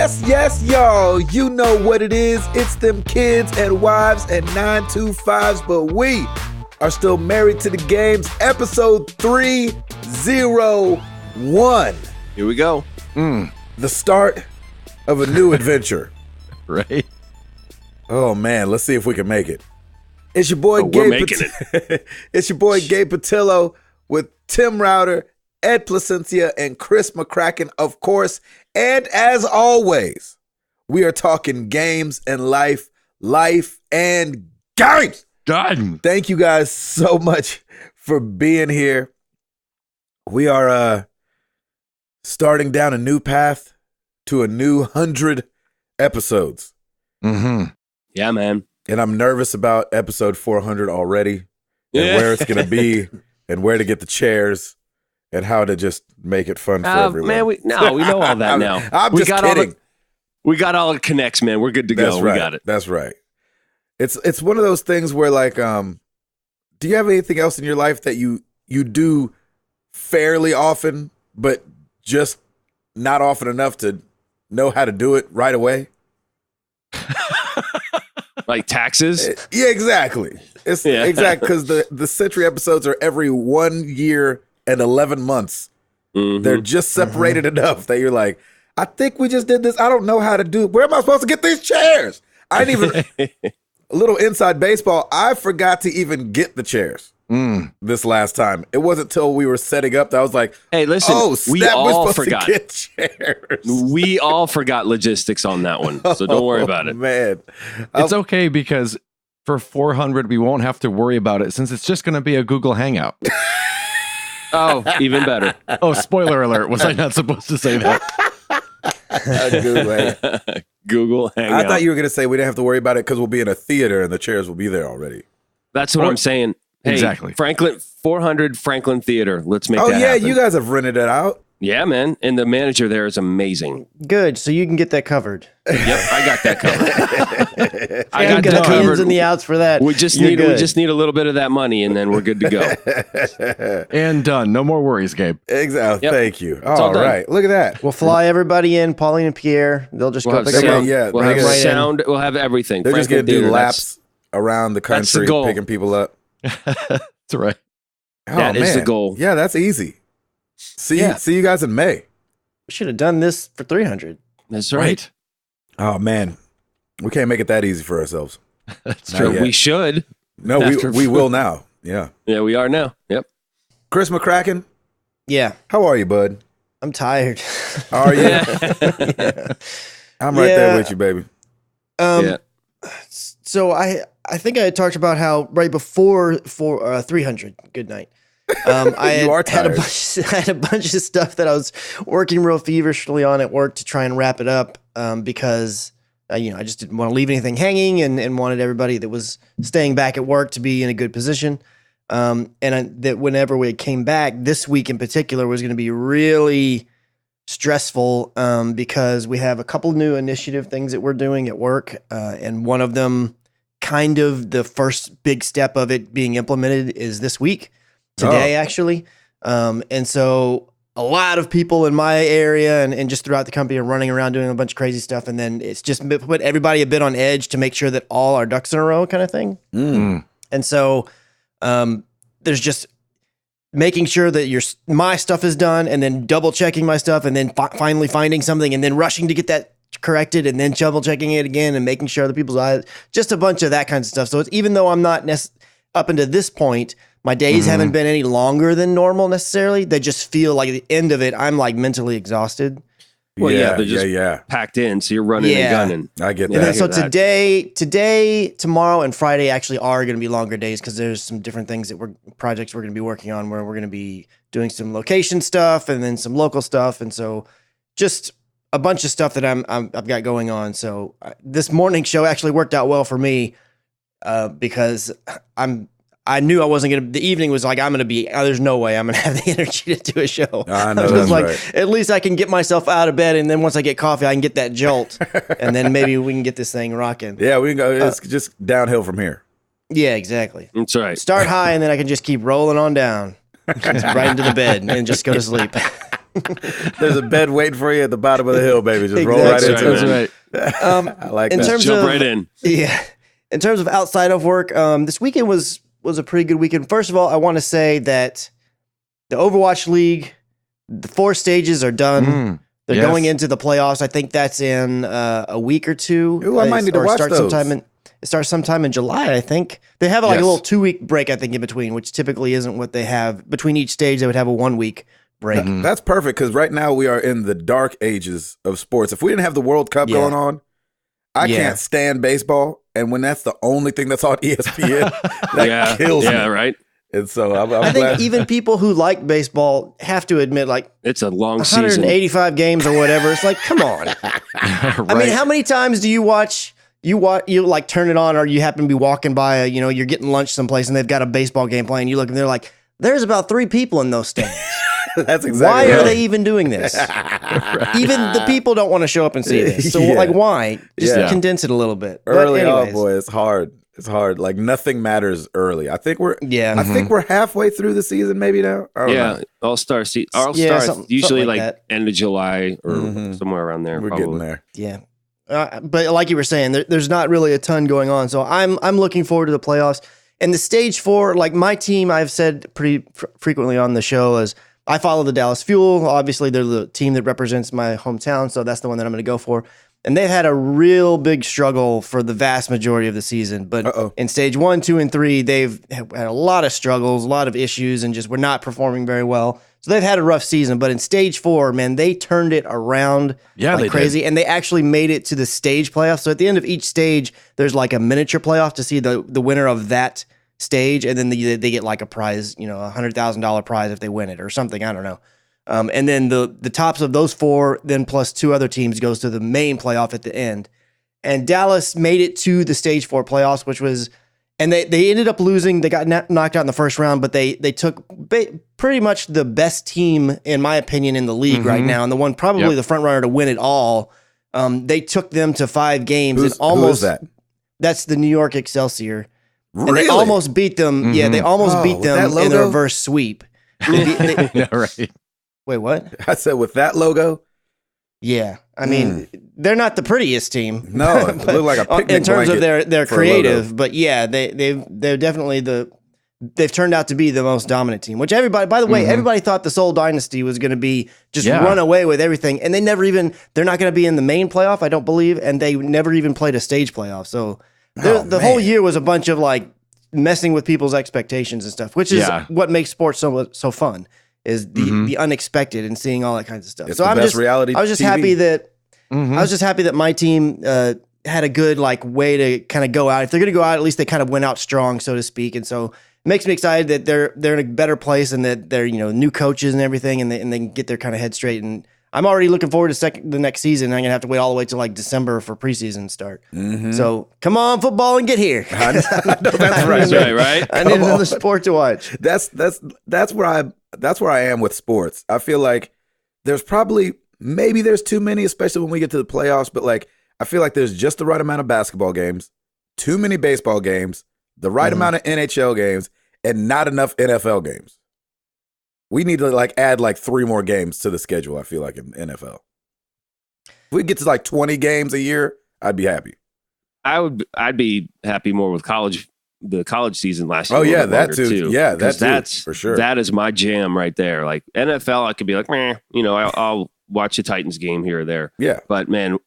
Yes, y'all. You know what it is. It's them kids and wives and 925s, but we are still married to the games. Episode 301. Here we go. The start of a new adventure. Right? Oh, man. Let's see if we can make it. It's your boy, we're making it. It's your boy, Gabe Patillo, with Tim Router, Ed Placencia, and Chris McCracken, of course. And as always, we are talking games and life and games. Done. Thank you guys so much for being here. We are starting down a new path to a new 100 episodes. Mm-hmm. Yeah, man. And I'm nervous about episode 400 already, and where it's going to be, and where to get the chairs, and how to just make it fun for everyone. Man, we know all that now. I'm just kidding. We got all the connects, man. We're good to That's go. right. We got it. That's right. It's one of those things where, like, do you have anything else in your life that you do fairly often, but just not often enough to know how to do it right away? Like taxes? Yeah, exactly. Exactly, because the Century episodes are every 1 year and 11 months. Mm-hmm. They're just separated enough that you're like, I think we just did this. I don't know how to do it. Where am I supposed to get these chairs? I didn't even, a little inside baseball, I forgot to even get the chairs this last time. It wasn't till we were setting up that I was like, hey, listen, we all forgot to get chairs. We all forgot logistics on that one, so don't worry about it. Man. It's okay because for 400, we won't have to worry about it since it's just going to be a Google Hangout. Oh, even better. Oh, spoiler alert. Was I not supposed to say that? Google Hangout. I thought you were going to say we didn't have to worry about it because we'll be in a theater and the chairs will be there already. That's what I'm saying. Hey, exactly. 400 Franklin Theater. Let's make that happen. Oh, yeah, you guys have rented it out. Yeah, man. And the manager there is amazing. Good, so you can get that covered. Yep, I got that covered. I got the ins and the outs for that. We just need a little bit of that money, and then we're good to go. And done. No more worries, Gabe. Exactly. Yep. Thank you. all done. Right. Look at that. We'll fly everybody in, Pauline and Pierre. They'll just We'll go have pick them sound. up. Yeah, We'll have right sound. We'll have everything. They're just Franklin going to do Theater, laps around the that's the country, goal. picking people up. That's right. Oh, That is the man. goal. Yeah, that's easy. See you guys in May. We should have done this for 300. That's right. Oh, man. We can't make it that easy for ourselves. That's Not true. yet. We should. No, we will now. Yeah. Yeah, we are now. Yep. Chris McCracken, Yeah, how are you, bud? I'm tired. Are you? Yeah. I'm right there with you, baby. Yeah. So I think I had talked about how right before 300, good night. I You are had tired. I had a bunch of stuff that I was working real feverishly on at work to try and wrap it up because I just didn't want to leave anything hanging and wanted everybody that was staying back at work to be in a good position. That whenever we came back, this week in particular was going to be really stressful because we have a couple new initiative things that we're doing at work, and one of them, kind of the first big step of it being implemented, is this week. Today, actually. And so a lot of people in my area and just throughout the company are running around doing a bunch of crazy stuff. And then it's just put everybody a bit on edge to make sure that all our ducks in a row kind of thing. And so there's just making sure that my stuff is done and then double checking my stuff and then finally finding something and then rushing to get that corrected and then double checking it again and making sure other people's eyes, just a bunch of that kind of stuff. So it's, even though I'm not up until this point, my days haven't been any longer than normal necessarily. They just feel like at the end of it, I'm like mentally exhausted. Well, they're just packed in, so you're running and gunning. I get And then, that. so today, tomorrow, and Friday actually are going to be longer days because there's some different things projects we're going to be working on where we're going to be doing some location stuff and then some local stuff, and so just a bunch of stuff that I've got going on. So this morning show actually worked out well for me because I knew I wasn't going to, the evening was like, there's no way I'm going to have the energy to do a show. I know, was that's like, right. at least I can get myself out of bed. And then once I get coffee, I can get that jolt. And then maybe we can get this thing rocking. Yeah, we can go. It's just downhill from here. Yeah, exactly. That's right. Start high and then I can just keep rolling on down right into the bed and just go to sleep. There's a bed waiting for you at the bottom of the hill, baby. Just roll right Exactly. into That's it. right. I like in that. terms Jump of right in. Yeah. In terms of outside of work, this weekend was a pretty good weekend. First of all, I want to say that the Overwatch League, the 4 stages are done. They're yes. going into the playoffs. I think that's in a week or two. Ooh, I might need to watch start those. It starts sometime in July, I think. They have like Yes. a little 2-week break, I think, in between, which typically isn't what they have. Between each stage, they would have a 1-week break. That's perfect because right now we are in the dark ages of sports. If we didn't have the World Cup Yeah. going on, I Yeah. can't stand baseball. And when that's the only thing that's on ESPN, that kills me. Yeah, right. And so I'm I think glad. even people who like baseball have to admit, like, It's a long season. 185 games or whatever. It's like, come on. I mean, how many times do you watch? You like turn it on, or you happen to be walking by you're getting lunch someplace and they've got a baseball game playing. You look and they're like, there's about 3 people in those stands. That's Why exactly are right. they even doing this? Even the people don't want to show up and see this. So Yeah. like, why? Just Yeah. condense it a little bit. But Early on, anyways, boy, it's hard. It's hard. Like nothing matters early. I think we're Yeah. I think we're halfway through the season, maybe now. I don't Yeah, know. All-Star Yeah, something usually like like that. end of July or Mhm. somewhere around there. We're probably. getting there. Yeah. But like you were saying, there's not really a ton going on. So I'm looking forward to the playoffs. And the stage 4, like my team, I've said pretty frequently on the show, is I follow the Dallas Fuel. Obviously, they're the team that represents my hometown, so that's the one that I'm going to go for. And they've had a real big struggle for the vast majority of the season. But in stage 1, 2, and 3, they've had a lot of struggles, a lot of issues, and just were not performing very well. So they've had a rough season. But in stage 4, man, they turned it around Yeah, like they crazy. And they actually made it to the stage playoff. So at the end of each stage, there's like a miniature playoff to see the winner of that stage, and then they get like a prize, $100,000 prize if they win it or something. I don't know. And then the tops of those 4, then plus 2 other teams, goes to the main playoff at the end. And Dallas made it to the stage 4 playoffs, which was, and they ended up losing. They got knocked out in the first round, but they took pretty much the best team, in my opinion, in the league right now, and the one probably the front runner to win it all. They took them to 5 games and almost. Who is that? That's the New York Excelsior. And Really? they almost beat them. Yeah, they almost beat with them that in the logo? reverse sweep. Yeah, right. Wait, what? I said with that logo. Yeah, I mean, they're not the prettiest team. No, it looked like a picnic in terms of blanket their for a logo. creative, but yeah, they're definitely they've turned out to be the most dominant team. Which everybody, by the way, everybody thought the Seoul Dynasty was going to be just run away with everything, and they're not going to be in the main playoff, I don't believe, and they never even played a stage playoff. So the whole year was a bunch of like messing with people's expectations and stuff, which is what makes sports so fun. Is the unexpected and seeing all that kinds of stuff. It's So the I'm best just reality I was just TV. happy that I was just happy that my team had a good like way to kind of go out. If they're going to go out, at least they kind of went out strong, so to speak. And so it makes me excited that they're in a better place and that they're new coaches and everything, and they can get their kind of head straight. And I'm already looking forward to the next season. I'm gonna have to wait all the way till like December for preseason start. So come on, football, and get here. I know that's right. That's right, right? I need another sport to watch. That's where I am with sports. I feel like there's maybe there's too many, especially when we get to the playoffs, but like I feel like there's just the right amount of basketball games, too many baseball games, the right amount of NHL games, and not enough NFL games. We need to like add like 3 more games to the schedule, I feel like, in NFL. If we get to like 20 games a year, I'd be happy. I'd be happy more with the college season last year. Oh, a yeah, little that longer, too. Yeah, that 'Cause too, that's for sure. That is my jam right there. Like NFL, I could be like, meh, I'll watch a Titans game here or there. Yeah. But man,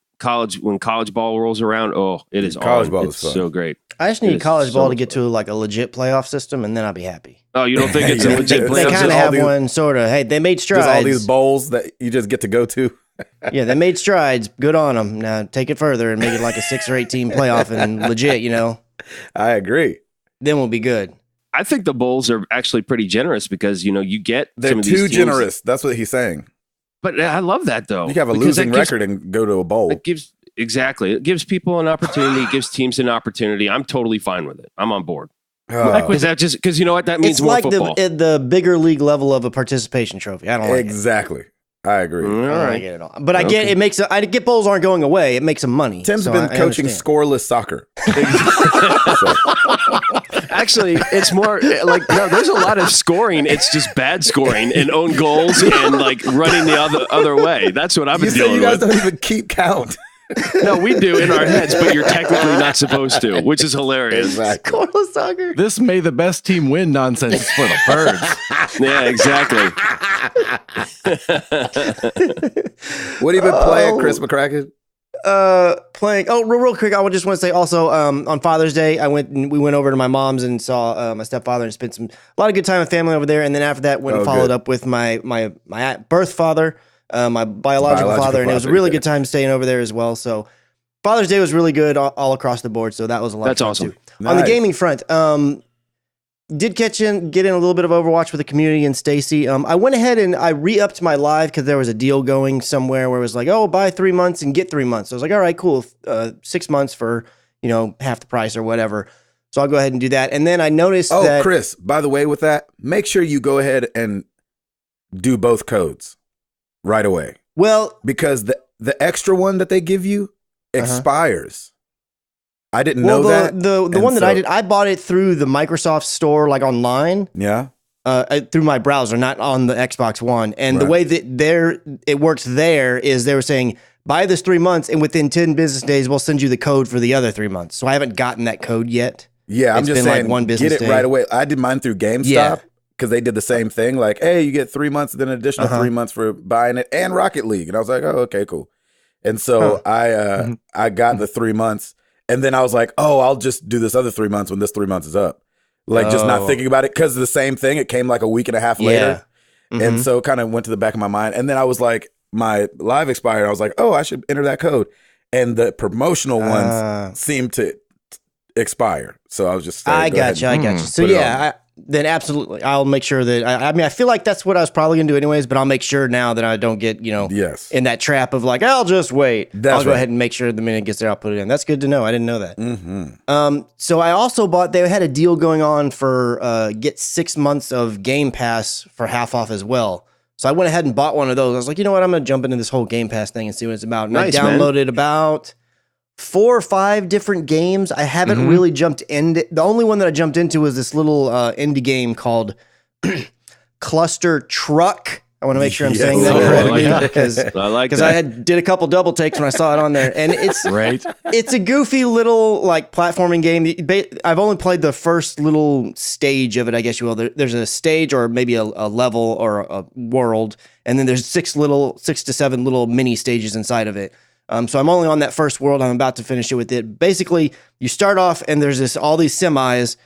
when college ball rolls around, it is College on. ball It's is fun. so great. I just It need is college so ball to much get to like a legit playoff system, and then I'll be happy. Oh, you don't think it's a Yeah. legit They They playoff kind of all system? have these- one sort of. Hey, they made strides. Just all these bowls that you just get to go to. Yeah, they made strides. Good on them. Now take it further and make it like a 6 or 8 team playoff and legit. I agree. Then we'll be good. I think the bowls are actually pretty generous because you get They're some of these too teams- generous. That's what he's saying. But I love that though. You can have a because losing that gives- record and go to a bowl. It gives people an opportunity. It gives teams an opportunity. I'm totally fine with it. I'm on board. Is that just because you know what that means? It's More like football. the bigger league level of a participation trophy. I don't like it. Exactly. I agree. All I right. get it all. But I get bowls aren't going away. It makes them money. Tim's So been I coaching understand. scoreless soccer. Actually, it's more like no. There's a lot of scoring. It's just bad scoring and own goals and like running the other way. That's what I've been You say dealing you guys with. don't even keep count. No, we do in our heads, but you're technically not supposed to, which is hilarious. Exactly. Scoreless soccer. This may the best team win nonsense is for the birds. Yeah, exactly. What have you been playing, Chris McCracken? Playing. Oh, real quick. I just want to say also, on Father's Day, we went over to my mom's and saw my stepfather and spent a lot of good time with family over there. And then after that, went and followed up with my birth father, my biological father, and it was a really good time staying over there as well. So Father's Day was really good all across the board. So that was a lot. That's of fun awesome. Too. On the Nice. gaming front, did get in a little bit of Overwatch with the community and Stacy. I went ahead and I re-upped my live because there was a deal going somewhere where it was like, oh, buy 3 months and get 3 months. So I was like, all right, cool. 6 months for, half the price or whatever. So I'll go ahead and do that. And then I noticed that. Chris, by the way, with that, make sure you go ahead and do both codes right away. Well, Because the extra one that they give you expires. I didn't know the that. the one that I did, I bought it through the Microsoft store, like online. Yeah. Through my browser, not on the Xbox One. And the Right. way that it works there is they were saying, buy this 3 months, and within 10 business days, we'll send you the code for the other 3 months. So I haven't gotten that code yet. Yeah, I'm It's just been saying, like one business get it day. right away. I did mine through GameStop Yeah. because they did the same thing. Like, hey, you get 3 months, then an additional 3 months for buying it and Rocket League. And I was like, oh, okay, cool. And so I got the 3 months, and then I was like, oh, I'll just do this other 3 months when this 3 months is up. Like, just not thinking about it because the same thing. It came like a week and a half later. And so it kind of went to the back of my mind. And then I was like, my live expired. I was like, oh, I should enter that code. And the promotional ones seemed to expire. So I was just saying, I go got ahead you. and So put it on. yeah, then absolutely, I'll make sure that I feel like that's what I was probably gonna do anyways. But I'll make sure now that I don't get Yes. in that trap of like I'll just wait. That's I'll go right. ahead and make sure the minute it gets there, I'll put it in. That's good to know. I didn't know that. Mm-hmm. So I also bought. They had a deal going on for get 6 months of Game Pass for half off as well. So I went ahead and bought one of those. I was like, you know what? I'm gonna jump into this whole Game Pass thing and see what it's about. And Nice, I man. downloaded about 4 or 5 different games. I haven't really jumped in. The only one that I jumped into was this little indie game called Cluster Truck. I want to make sure I'm Yes. saying that Oh, I correctly like that. because I like I did a couple double takes when I saw it on there, and it's Right? it's a goofy little like platforming game. I've only played the first little stage of it, I guess you will. There's a stage or maybe a level or a world, and then there's 6 to 7 little mini stages inside of it. So I'm only on that first world. I'm about to finish it with it. Basically, you start off and there's all these semis,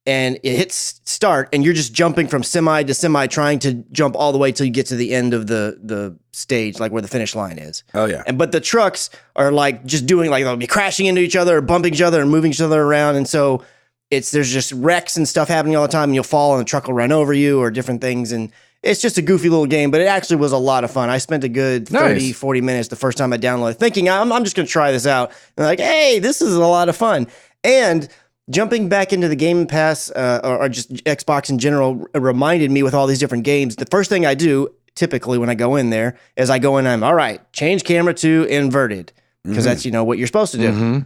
and it hits start, and you're just jumping from semi to semi, trying to jump all the way till you get to the end of the stage, like where the finish line is. Oh, yeah. But the trucks are like just doing like they'll be crashing into each other, or bumping each other, and moving each other around, and so there's just wrecks and stuff happening all the time, and you'll fall, and the truck will run over you, or different things, and it's just a goofy little game, but it actually was a lot of fun. I spent a good 30, Nice. 40 minutes the first time I downloaded it, thinking I'm just going to try this out. And like, hey, this is a lot of fun. And jumping back into the Game Pass or just Xbox in general reminded me with all these different games. The first thing I do typically when I go in there is I go in and I'm, all right, change camera to inverted because that's, what you're supposed to do.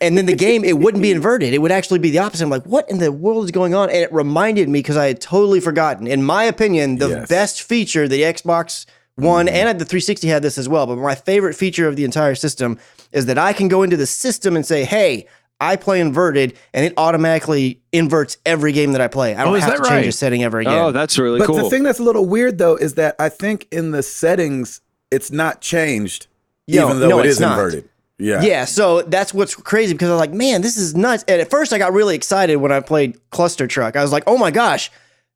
And then the game, it wouldn't be inverted. It would actually be the opposite. I'm like, what in the world is going on? And it reminded me because I had totally forgotten. In my opinion, the best feature, the Xbox One and the 360 had this as well. But my favorite feature of the entire system is that I can go into the system and say, hey, I play inverted, and it automatically inverts every game that I play. I don't is have that to change right? a setting ever again. Oh, that's really But cool. the thing that's a little weird, though, is that I think in the settings, it's not changed, Yo, even though no, it it's is not. inverted. Yeah. Yeah, so that's what's crazy because I was like, man, this is nuts. And at first I got really excited when I played Cluster Truck. I was like, oh my gosh,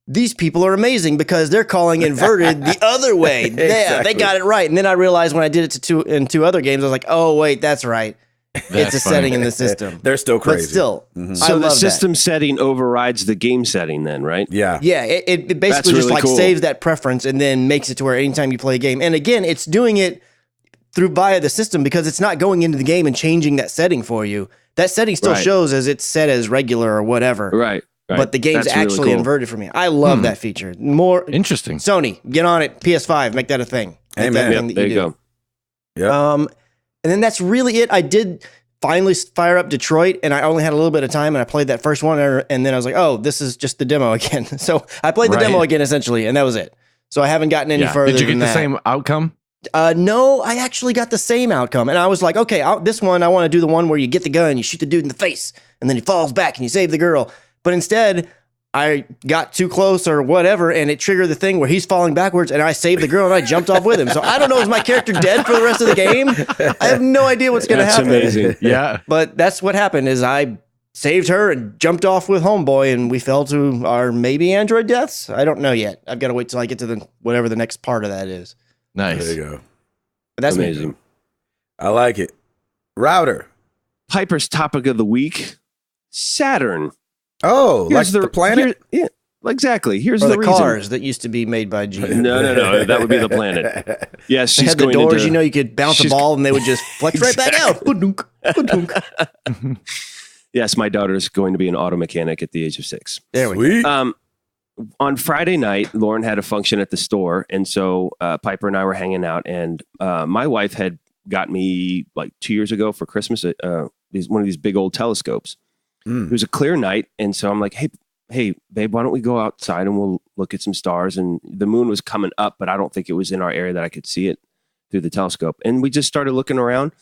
these people are amazing because they're calling inverted the other way. Yeah, they Exactly. got it right. And then I realized when I did it in 2 other games, I was like, oh wait, that's right. It's a setting in the system. They're still crazy. But still, so I the love system setting overrides the game setting then, right? Yeah. that. Yeah, it That's basically just really like cool. saves that preference and then makes it to where anytime you play a game. And again, it's doing it through via the system because it's not going into the game and changing that setting for you. That setting still Right. shows as it's set as regular or whatever. Right. Right. but the game's That's really actually cool. inverted for me. I love that feature. More Interesting. Sony, get on it. PS5, make that a thing. Make Amen. that a Yep, thing that there you do. go. Yep. And then that's really it. I did finally fire up Detroit, and I only had a little bit of time, and I played that first one, and then I was like, oh, this is just the demo again. So I played the Right. demo again, essentially, and that was it. So I haven't gotten any further Did you get than the that. same outcome? No, I actually got the same outcome. And I was like, okay, this one, I want to do the one where you get the gun, you shoot the dude in the face, and then he falls back and you save the girl. But instead, I got too close or whatever, and it triggered the thing where he's falling backwards, and I saved the girl, and I jumped off with him. So I don't know, is my character dead for the rest of the game? I have no idea what's going to That's happen. amazing. Yeah. But that's what happened is I saved her and jumped off with Homeboy, and we fell to our maybe android deaths. I don't know yet. I've got to wait till I get to the whatever the next part of that is. Nice. There you go. But that's Amazing. me. I like it. Router. Piper's topic of the week: Saturn. Oh, like the planet? Yeah, exactly. Here's Or the the reason. cars that used to be made by G. No. That would be the planet. Yes, They she's had the going doors, into, you know, you could bounce a she's- ball and they would just flex right back out. Ba-dunk, ba-dunk. Yes, my daughter's going to be an auto mechanic at the age of 6. There we go. Sweet. On Friday night, Lauren had a function at the store, and so Piper and I were hanging out. And my wife had got me like 2 years ago for Christmas one of these big old telescopes. It was a clear night, and so I'm like, hey, babe, why don't we go outside and we'll look at some stars? And the moon was coming up, but I don't think it was in our area that I could see it through the telescope. And we just started looking around.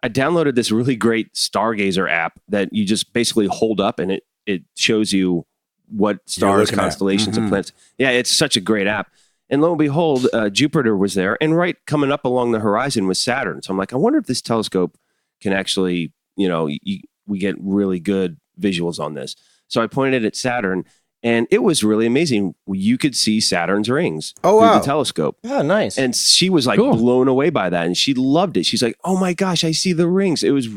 I downloaded this really great Stargazer app that you just basically hold up, and it shows you what stars, looking at. constellations, and planets. Yeah, it's such a great app. And lo and behold, Jupiter was there, and right coming up along the horizon was Saturn. So I'm like, I wonder if this telescope can actually, we get really good visuals on this. So I pointed at Saturn, and it was really amazing. You could see Saturn's rings through wow. the telescope. Oh, nice. And she was like Cool. blown away by that, and she loved it. She's like, oh my gosh, I see the rings. It was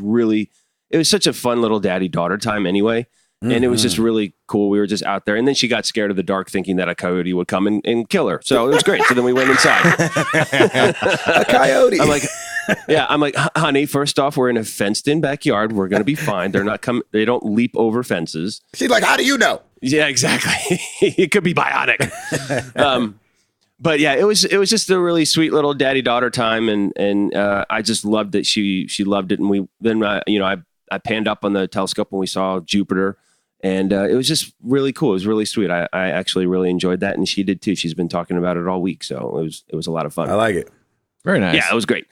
such a fun little daddy-daughter time anyway. And it was just really cool. We were just out there. And then she got scared of the dark, thinking that a coyote would come and kill her. So it was great. So then we went inside. A coyote. I'm like, honey, first off, we're in a fenced-in backyard. We're going to be fine. They don't leap over fences. She's like, how do you know? Yeah, exactly. It could be bionic. But yeah, it was just a really sweet little daddy-daughter time. And I just loved it. She loved it. And I panned up on the telescope when we saw Jupiter. And it was just really cool. It was really sweet. I actually really enjoyed that, and she did too. She's been talking about it all week, so it was a lot of fun. I like it. Very nice. Yeah, it was great.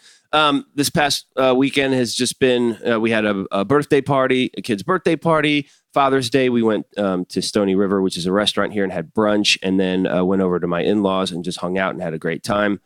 This past weekend has just been. We had a birthday party, a kid's birthday party. Father's Day, we went to Stony River, which is a restaurant here, and had brunch, and then went over to my in-laws and just hung out and had a great time.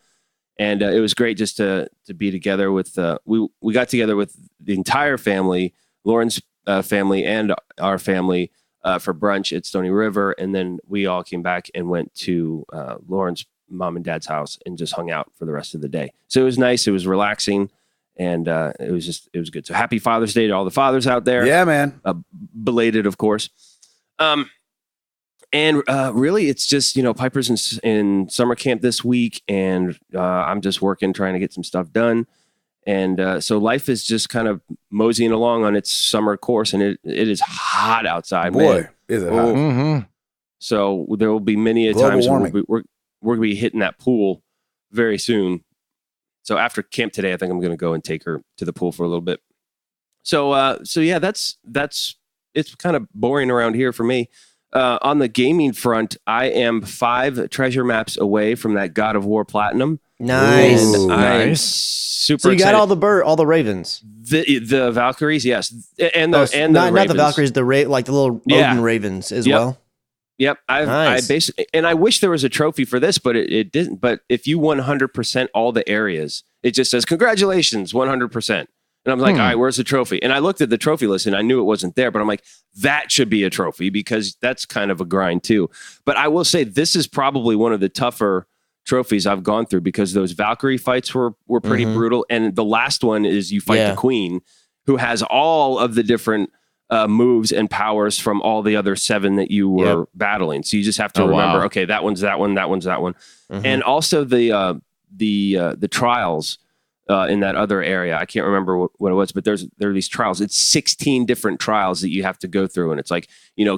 And it was great just to be together with. We got together with the entire family, Lauren's family and our family, for brunch at Stony River, and then we all came back and went to Lauren's mom and dad's house and just hung out for the rest of the day. So it was nice. It was relaxing, and it was good. So happy Father's Day to all the fathers out there. Yeah, man. Belated, of course. And really, it's just, Piper's in summer camp this week, and I'm just working, trying to get some stuff done. And so life is just kind of moseying along on its summer course, and it is hot outside. Boy, man. is it hot. Oh. Mm-hmm. So there will be many a Global times warming. we're going to be hitting that pool very soon. So after camp today, I think I'm going to go and take her to the pool for a little bit. So yeah, that's it's kind of boring around here for me. On the gaming front, I am 5 treasure maps away from that God of War Platinum. Nice. Ooh. I am Nice. super So you got excited. all the ravens. The Valkyries, yes, and Oh, the not the Ravens. Valkyries, like the little Yeah. Odin ravens as Yep. well. Yep, I Nice. basically, and I wish there was a trophy for this, but it didn't. But if you 100% all the areas, it just says congratulations, 100%. And I'm like, all right, where's the trophy? And I looked at the trophy list and I knew it wasn't there, but I'm like, that should be a trophy because that's kind of a grind too. But I will say this is probably one of the tougher trophies I've gone through because those Valkyrie fights were pretty brutal. And the last one is you fight Yeah. the Queen, who has all of the different moves and powers from all the other 7 that you were battling. So you just have to remember, okay, that one's that one, that one's that one. And also the trials, in that other area. I can't remember what it was, but there are these trials. It's 16 different trials that you have to go through. And it's like,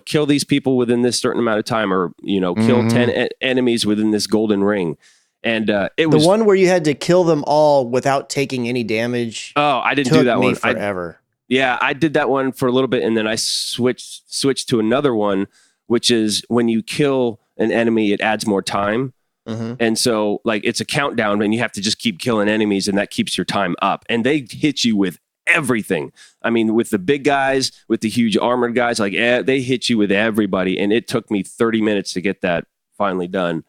kill these people within this certain amount of time, or, kill 10 enemies within this golden ring. And it was the one where you had to kill them all without taking any damage. Oh, I didn't do that one. Forever. I did that one for a little bit, and then I switched to another one, which is when you kill an enemy, it adds more time. Mm-hmm. And so like it's a countdown, and you have to just keep killing enemies, and that keeps your time up. And they hit you with everything. I mean, with the big guys, with the huge armored guys, like they hit you with everybody. And it took me 30 minutes to get that finally done.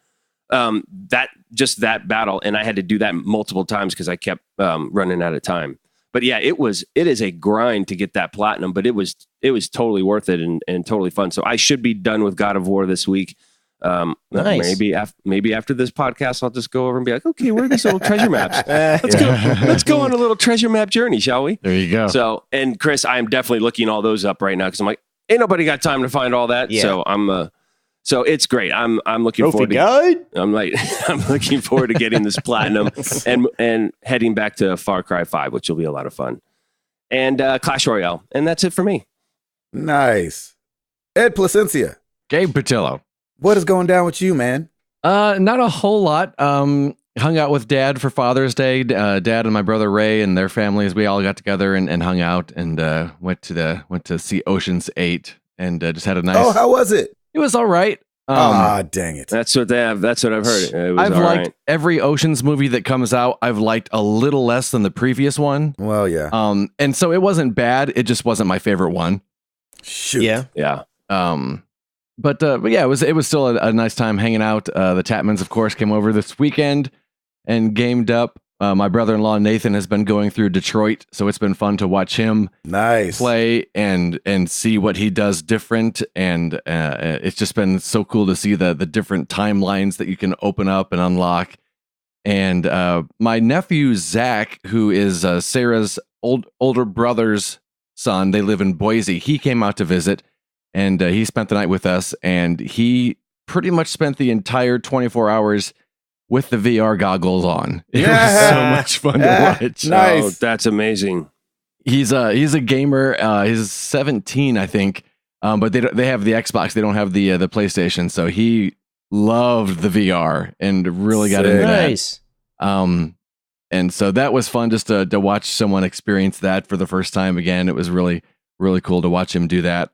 That battle, and I had to do that multiple times because I kept running out of time. But yeah, it is a grind to get that platinum, but it was totally worth it and totally fun. So I should be done with God of War this week. Nice. Maybe after this podcast, I'll just go over and be like, okay, where are these little treasure maps? Let's go on a little treasure map journey, shall we? There you go. So, and Chris, I'm definitely looking all those up right now because I'm like, ain't nobody got time to find all that. Yeah. So so it's great. I'm looking forward to. I'm looking forward to getting this platinum and heading back to Far Cry 5, which will be a lot of fun, and Clash Royale, and that's it for me. Nice, Ed Placencia, Gabe Patillo. What is going down with you, man? Not a whole lot. Hung out with Dad for Father's Day. Dad and my brother Ray and their families. We all got together and hung out and went to see Ocean's 8 and just had a nice. Oh, how was it? It was all right. Dang it. That's what they have. That's what I've heard. It was I've all liked right. every Ocean's movie that comes out. I've liked a little less than the previous one. Well, yeah. And so it wasn't bad. It just wasn't my favorite one. Shoot. Yeah. But yeah, it was still a nice time hanging out. The Tatmans, of course, came over this weekend and gamed up. My brother-in-law Nathan has been going through Detroit, so it's been fun to watch him play and see what he does different. And it's just been so cool to see the different timelines that you can open up and unlock. And my nephew Zach, who is Sarah's older brother's son, they live in Boise. He came out to visit, and he spent the night with us. And he pretty much spent the entire 24 hours with the VR goggles on. It was so much fun to watch. Nice. Oh, that's amazing. He's a gamer. He's 17, I think. But they have the Xbox. They don't have the PlayStation. So he loved the VR and really got into nice. that. And so that was fun just to watch someone experience that for the first time again. It was really, really cool to watch him do that.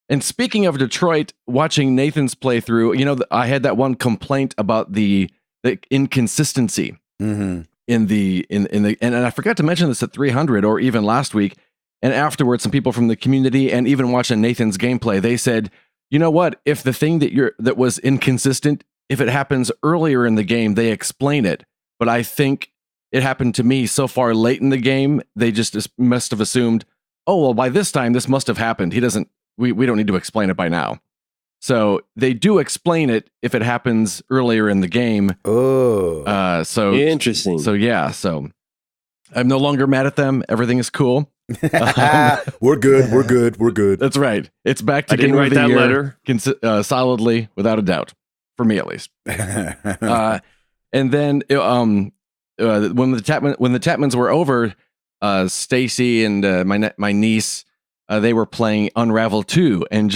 And speaking of Detroit, watching Nathan's playthrough, I had that one complaint about the inconsistency in the and I forgot to mention this at 300 or even last week. And afterwards, some people from the community and even watching Nathan's gameplay, they said, you know what? If the thing that was inconsistent, if it happens earlier in the game, they explain it. But I think it happened to me so far late in the game, they just must have assumed, oh, well, by this time, this must have happened. We don't need to explain it by now. So they do explain it if it happens earlier in the game. Oh, so interesting. So yeah, so I'm no longer mad at them. Everything is cool. We're good. That's right. It's back to I didn't game write of the that year letter solidly, without a doubt, for me at least. And then when the Tatmans were over, Stacy and my niece, they were playing Unravel 2, and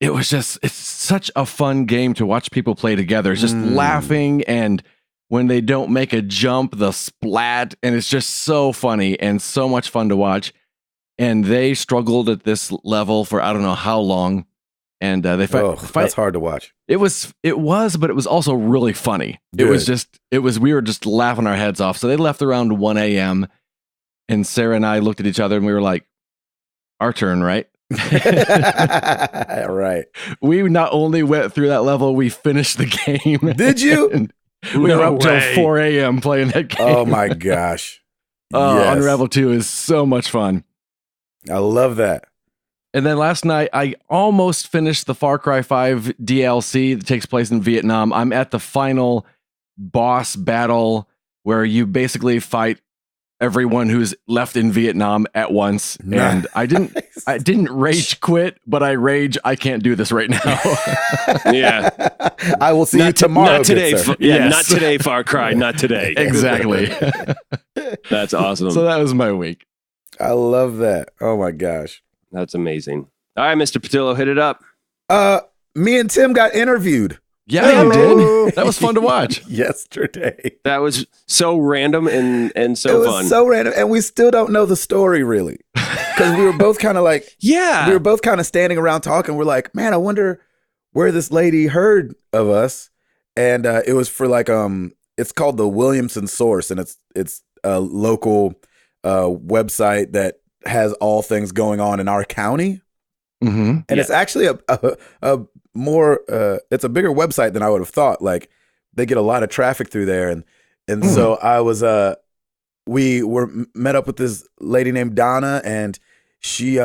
it's such a fun game to watch people play together. It's just laughing, and when they don't make a jump, the splat, and it's just so funny and so much fun to watch. And they struggled at this level for I don't know how long, and they fight. That's hard to watch. It was, but it was also really funny. Good. We were just laughing our heads off. So they left around 1 a.m. and Sarah and I looked at each other and we were like, our turn, right? Right. We not only went through that level, we finished the game. Did you? We were up till 4 a.m. playing that game. Oh my gosh. Yes. Unravel 2 is so much fun. I love that. And then last night, I almost finished the Far Cry 5 DLC that takes place in Vietnam. I'm at the final boss battle where you basically fight everyone who's left in Vietnam at once. And I didn't rage quit, but I can't do this right now. Yeah. I will see you tomorrow. Not today. good sir. Not today, Far Cry. Not today. Exactly. That's awesome. So that was my week. I love that. Oh my gosh. That's amazing. All right, Mr. Patillo, hit it up. Me and Tim got interviewed Yeah, you did. That was fun to watch. yesterday. That was so random and It so was fun. so random, and we still don't know the story really, because we were both kind of like, Yeah. we were both kind of standing around talking. We're like, man, I wonder where this lady heard of us, and it was for like it's called the Williamson Source, and it's a local website that has all things going on in our county, Mm-hmm. and it's actually a more it's a bigger website than I would have thought. Like they get a lot of traffic through there, and so I was we were met up with this lady named Donna, and she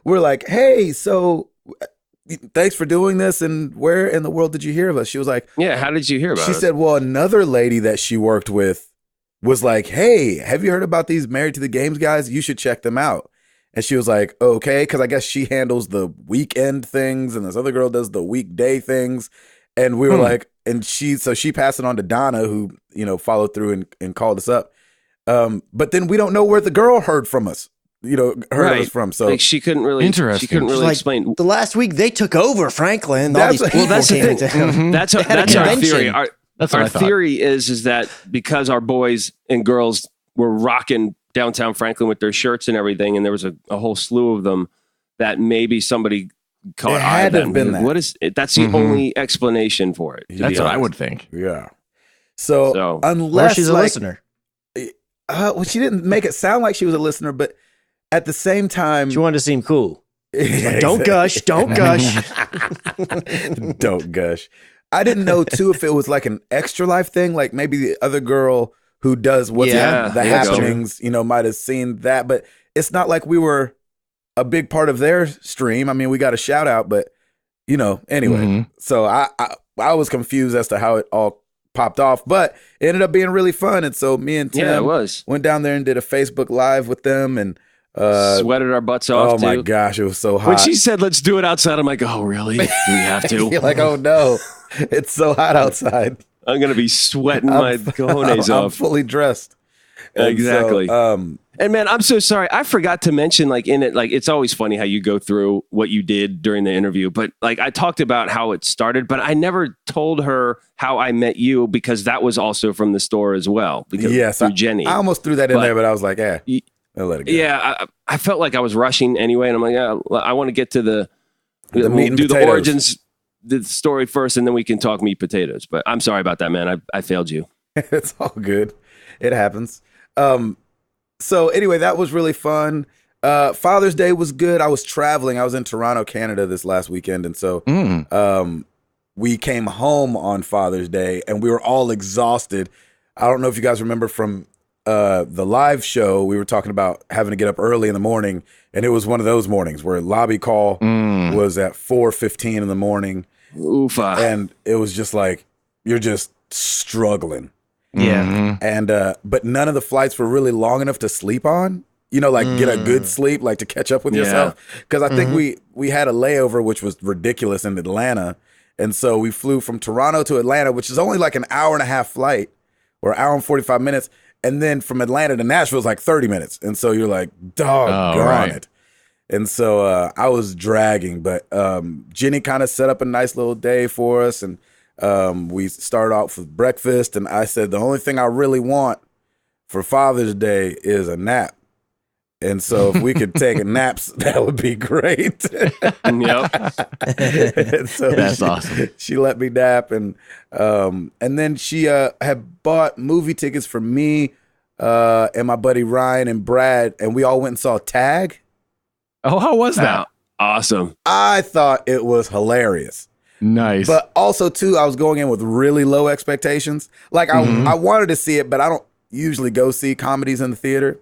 we're like, hey, so thanks for doing this, and where in the world did you hear of us? She was like, Yeah, how did you hear about she it? said, well, another lady that she worked with was like, hey, have you heard about these Married to the Games guys? You should check them out. And she was like, okay, because I guess she handles the weekend things, and this other girl does the weekday things. And we were like, and she passed it on to Donna, who, followed through and called us up. But then we don't know where the girl heard from us, heard of us from. So like she couldn't really Interesting. She couldn't really Like, explain. the last week they took over Franklin. All That's- these people Well, that's the came thing. into town. That's They had a that's our convention. theory. That's what Our I thought. theory is that because our boys and girls were rocking downtown Franklin with their shirts and everything, and there was a whole slew of them, that maybe somebody caught It eye had of to them. have been that. What is it? That's the only explanation for it. to be That's what I honest. would think. yeah. So, So- Or unless she's a like, listener. well, she didn't make it sound like she was a listener, but at the same time, She wanted to seem cool. Yeah, Don't gush. Don't gush. don't gush. I didn't know too if it was like an extra life thing, like maybe the other girl who does what's Yeah, the there you go. happenings, might have seen that, but it's not like we were a big part of their stream. I mean, we got a shout out, but anyway. Mhm. So I was confused as to how it all popped off, but it ended up being really fun. And so me and Tim Yeah, it was. went down there and did a Facebook Live with them, and Sweated our butts off. oh my too. gosh, it was so hot. When she said, "Let's do it outside," I'm like, "Oh, really? We have to." You're like, oh no, it's so hot outside. I'm gonna be sweating my cojones I'm off. fully dressed. And Exactly. So, And man, I'm so sorry. I forgot to mention, like in it, like it's always funny how you go through what you did during the interview. But like I talked about how it started, but I never told her how I met you because that was also from the store as well. Because yes, through Jenny. I almost threw that in But- there, but I was like, Y- I'll let it go. Yeah, I felt like I was rushing anyway, and I'm like, yeah, I want to get to the The meat we'll and do the potatoes. origins, the story first, and then we can talk meat potatoes. But I'm sorry about that, man. I failed you. It's all good. It happens. So anyway, that was really fun. Father's Day was good. I was traveling. I was in Toronto, Canada this last weekend, and so we came home on Father's Day, and we were all exhausted. I don't know if you guys remember from the live show, we were talking about having to get up early in the morning, and it was one of those mornings where lobby call was at 4:15 in the morning, Oofa. and it was just like you're just struggling. Yeah. And but none of the flights were really long enough to sleep on. Like get a good sleep, like to catch up with Yeah. yourself. Because I think we had a layover, which was ridiculous in Atlanta, and so we flew from Toronto to Atlanta, which is only like an hour and a half flight, or an hour and 45 minutes, and then from Atlanta to Nashville is like 30 minutes, and so you're like, doggone right. it. And so I was dragging, but Jenny kind of set up a nice little day for us, and we started off with breakfast, and I said the only thing I really want for Father's Day is a nap. And so if we could take naps, that would be great. Yep. And so That's awesome. She let me nap, and then she had bought movie tickets for me and my buddy Ryan and Brad, and we all went and saw Tag. Oh, how was that? Awesome. I thought it was hilarious. Nice. But also, too, I was going in with really low expectations. Like, I wanted to see it, but I don't usually go see comedies in the theater.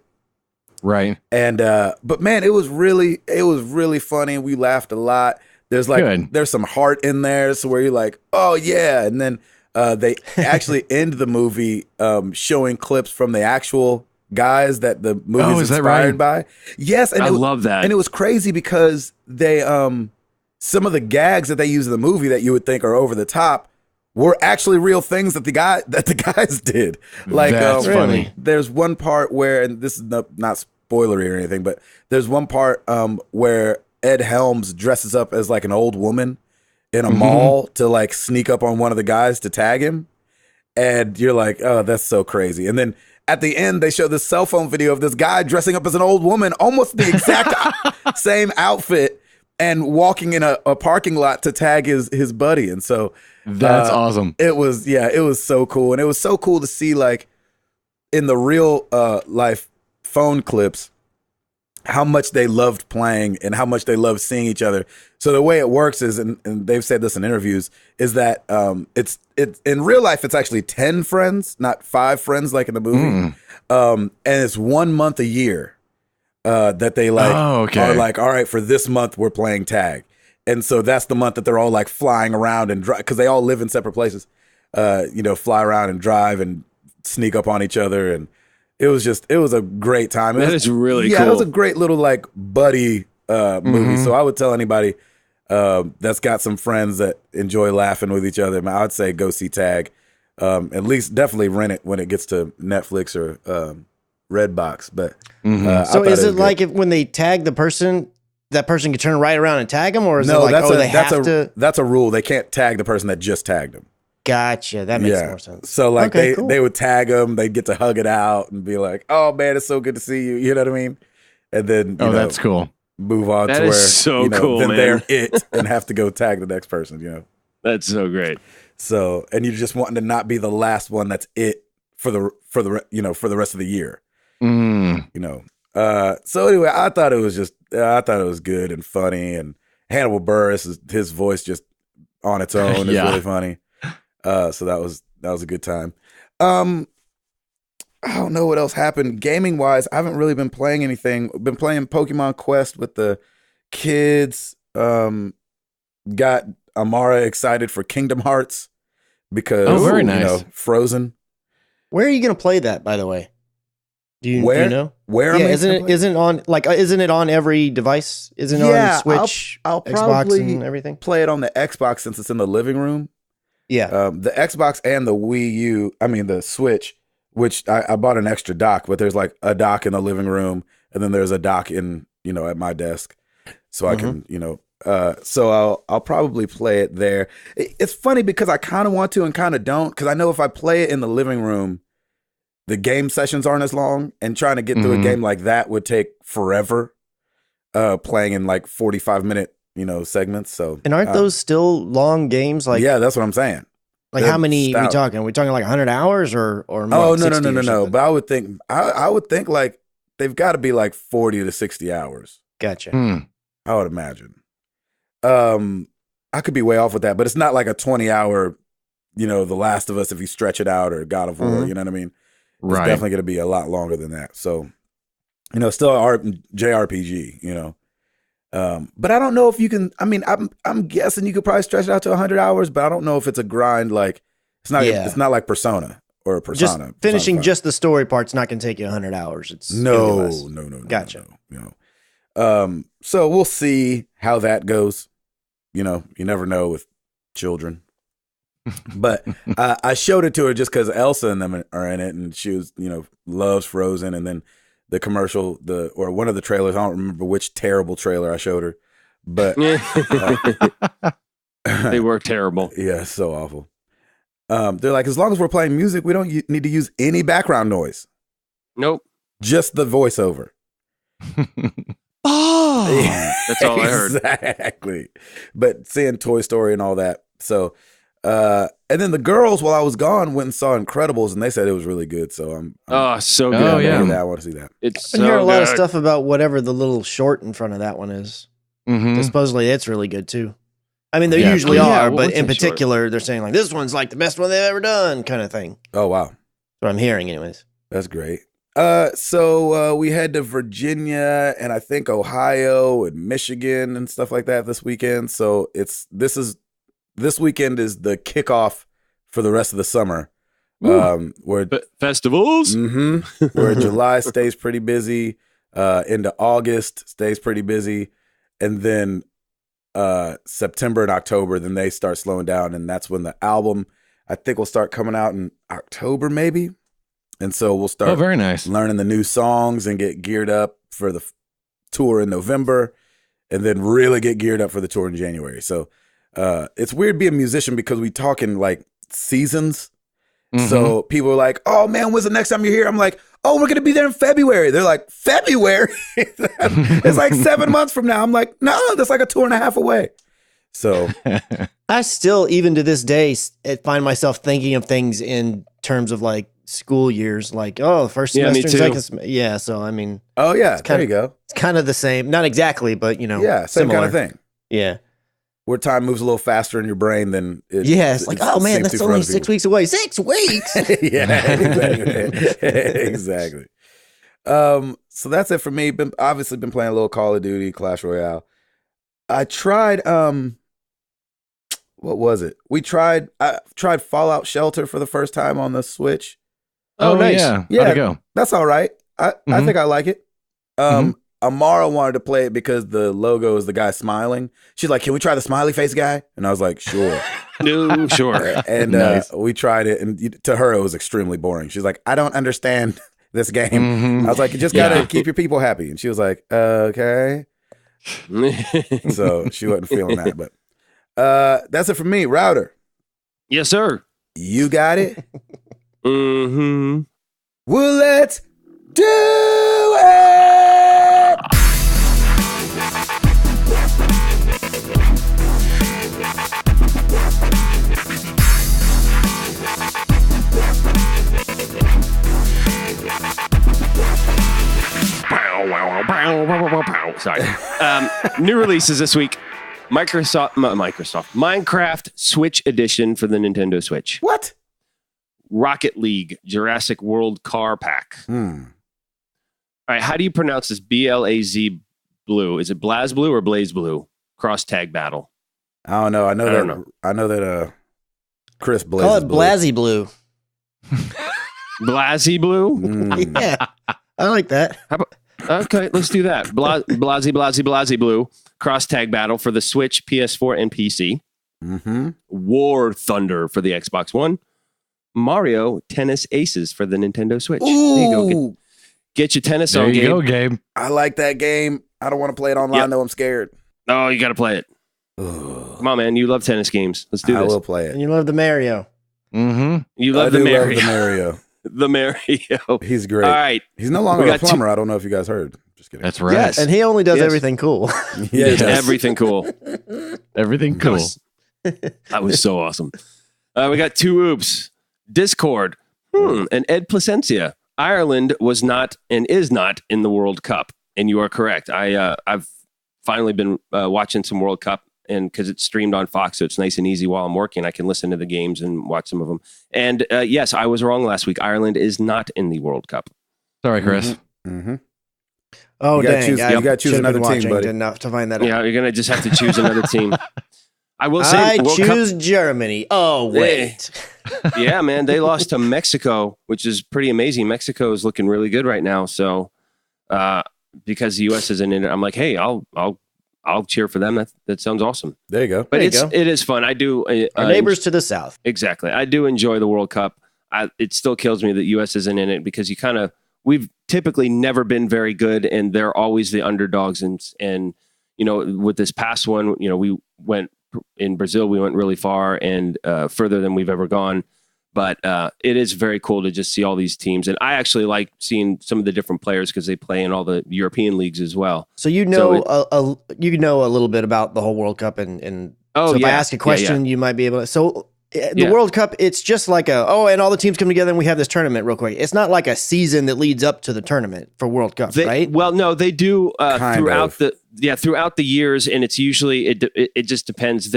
right. And but man, it was really funny. We laughed a lot. There's Good. there's some heart in there, so where you're like, oh yeah. And then they actually end the movie showing clips from the actual guys that the movie Oh, is is that inspired right? by. Yes, and I love that. And it was crazy because they some of the gags that they use in the movie that you would think are over the top were actually real things that the guys did. Like That's funny. there's one part where, and this is not spoilery or anything, but there's one part where Ed Helms dresses up as like an old woman in a mall to like sneak up on one of the guys to tag him. And you're like, oh, that's so crazy. And then at the end, they show this cell phone video of this guy dressing up as an old woman, almost the exact same outfit, and walking in a parking lot to tag his buddy. And so That's awesome. it was so cool. And it was so cool to see, like, in the real life phone clips, how much they loved playing and how much they loved seeing each other. So the way it works is, and they've said this in interviews, is that it's in real life, it's actually 10 friends, not 5 friends like in the movie. And it's 1 month a year that they like are like, all right, for this month we're playing tag. And so that's the month that they're all like flying around and drive, because they all live in separate places, fly around and drive and sneak up on each other. And it was a great time. That is really cool. cool. It was a great little like buddy movie. So I would tell anybody that's got some friends that enjoy laughing with each other, I would say go see Tag. At least definitely rent it when it gets to Netflix or Redbox. But So is it like if when they tag the person, that person can turn right around and tag them, or is it like they have to? That's a rule. They can't tag the person that just tagged them. Gotcha. That makes more sense. So like cool. they would tag them, they'd get to hug it out and be like, "Oh man, it's so good to see you." You know what I mean? And then that's cool. Move on That to is where so cool, then man. they're it and have to go tag the next person. That's so great. So, and you're just wanting to not be the last one that's it for the rest of the year. So anyway, I thought it was good and funny, and Hannibal Buress, his voice just on its own is really funny. So that was a good time. I don't know what else happened gaming wise. I haven't really been playing anything. I've been playing Pokemon Quest with the kids. Got Amara excited for Kingdom Hearts because very nice. Frozen. Where are you going to play that, by the way? Do you know? Where? Yeah, isn't it on every device? Isn't it on Switch, I'll Xbox, probably and everything? play it on the Xbox since it's in the living room. Yeah. The Xbox and the Switch, which I bought an extra dock, but there's like a dock in the living room, and then there's a dock in at my desk, so I can so I'll probably play it there. It's funny because I kind of want to and kind of don't, because I know if I play it in the living room, the game sessions aren't as long, and trying to get through a game like that would take forever. Playing in like 45-minute segments. So and aren't those still long games? Like yeah, that's what I'm saying. Like how many are we talking? Are we talking like 100 hours or more? Oh no. But I would think like they've got to be like 40 to 60 hours. Gotcha. I would imagine. I could be way off with that, but it's not like a 20-hour, The Last of Us if you stretch it out, or God of War. You know what I mean? It's definitely going to be a lot longer than that. So, still JRPG. But I don't know if you can. I mean, I'm guessing you could probably stretch it out to 100 hours, but I don't know if it's a grind. Like it's not. Yeah. It's not like Persona or Persona. Just finishing Persona just the story part's not going to take you 100 hours. It's no. Gotcha. No. So we'll see how that goes. You never know with children. But I showed it to her just because Elsa and them are in it, and she was, loves Frozen. And then the commercial, or one of the trailers, I don't remember which terrible trailer I showed her, but they were terrible. Yeah, so awful. They're like, as long as we're playing music, we don't need to use any background noise. Nope, just the voiceover. That's all I heard. Exactly. But seeing Toy Story and all that, so. And then the girls, while I was gone, went and saw Incredibles, and they said it was really good. So I'm so good. Oh, yeah. I want to see that. It's I hear a lot of stuff about whatever the little short in front of that one is. Mm-hmm. Supposedly it's really good too. I mean, they usually are, but in particular, they're saying like this one's like the best one they've ever done, kind of thing. Oh wow, that's what I'm hearing, anyways. That's great. So we head to Virginia and I think Ohio and Michigan and stuff like that this weekend. So this weekend is the kickoff for the rest of the summer. Where Festivals. where July stays pretty busy, into August stays pretty busy, and then September and October, then they start slowing down, and that's when the album I think will start coming out in October maybe, and so we'll start very nice. learning the new songs and get geared up for the tour in November, and then really get geared up for the tour in January. So it's weird being a musician because we talk in like seasons. So people are like, "Oh man, when's the next time you're here?" I'm like, "Oh, we're gonna be there in February." They're like, "February? It's like 7 months from now." I'm like, "No, that's like a 2.5 away." So I still, even to this day, find myself thinking of things in terms of like school years, like, oh, first semester, and second semester. Yeah, so I mean, oh yeah, there you go. It's kind of the same, not exactly, but you know, Yeah, same similar kind of thing. Yeah. Where time moves a little faster in your brain than it's like, oh man, that's only 6 weeks away. 6 weeks. Yeah, exactly. So that's it for me. Obviously been playing a little Call of Duty, Clash Royale. I tried what was it? I tried Fallout Shelter for the first time on the Switch. Oh, nice. Yeah. How'd it go? That's all right. I think I like it. Amara wanted to play it because the logo is the guy smiling. She's like, "Can we try the smiley face guy?" And I was like, "Sure." No, sure. And Nice. we tried it, and to her, it was extremely boring. She's like, "I don't understand this game." I was like, "You just got to keep your people happy." And she was like, "Okay." So she wasn't feeling that. But that's it for me. Router, Yes, sir. you got it? Mm-hmm. Well, let's do it! Sorry. New releases this week. Minecraft Switch Edition for the Nintendo Switch. What? Rocket League Jurassic World Car Pack. All right, how do you pronounce this? BLAZ Blue. Is it Blaz Blue or Blaze Blue? Cross tag battle. I don't know. I don't know. know that Chris Blaze Call is it blue. Blazzy Blue. Blasey Blue? Yeah, I like that. How about, okay, let's do that. Blasey Blue. Cross tag battle for the Switch, PS4, and PC. War Thunder for the Xbox One. Mario Tennis Aces for the Nintendo Switch. There you go. Get your tennis There on, you Gabe. go, Gabe. I like that game. I don't want to play it online though. I'm scared. Oh, you got to play it. Come on, man. You love tennis games. Let's do this. I will play And it. you love the Mario. You love I the do Mario. love the Mario. The Mario. He's great. All right. He's no longer a plumber. I don't know if you guys heard. Just kidding. That's right. Yes. And he only does Yes. everything cool. Yeah, he does. Everything cool. Everything cool. That was so awesome. We got two oops. Discord. And Ed Placencia. Ireland was not and is not in the World Cup. And you are correct. I've finally been watching some World Cup, and because it's streamed on Fox, so it's nice and easy while I'm working. I can listen to the games and watch some of them. And yes, I was wrong last week. Ireland is not in the World Cup. Sorry, Chris. Oh, You gotta dang. choose- I you gotta choose should've been another team, watching buddy. to find that out. Yeah, you're gonna just have to choose another team. I will say, I World Cup- choose Germany. Oh, wait. yeah, man, they lost to Mexico, which is pretty amazing. Mexico is looking really good right now. So, because the U.S. isn't in it, I'm like, hey, I'll cheer for them. That sounds awesome. There you go. But There you go. it is fun. I do. Our neighbors to the south. Exactly. I do enjoy the World Cup. It still kills me that U.S. isn't in it because we've typically never been very good, and they're always the underdogs. And with this past one, we went in Brazil. We went really far and further than we've ever gone. But it is very cool to just see all these teams, and I actually like seeing some of the different players because they play in all the European leagues as well. So you know a little bit about the whole World Cup, and so if I ask a question, you might be able to. So the World Cup, it's just like and all the teams come together and we have this tournament real quick. It's not like a season that leads up to the tournament for World Cup, right? Well, no, they do throughout of. throughout the years, and it's usually it just depends.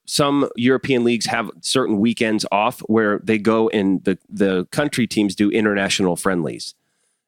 Some European leagues have certain weekends off where they go and the country teams do international friendlies,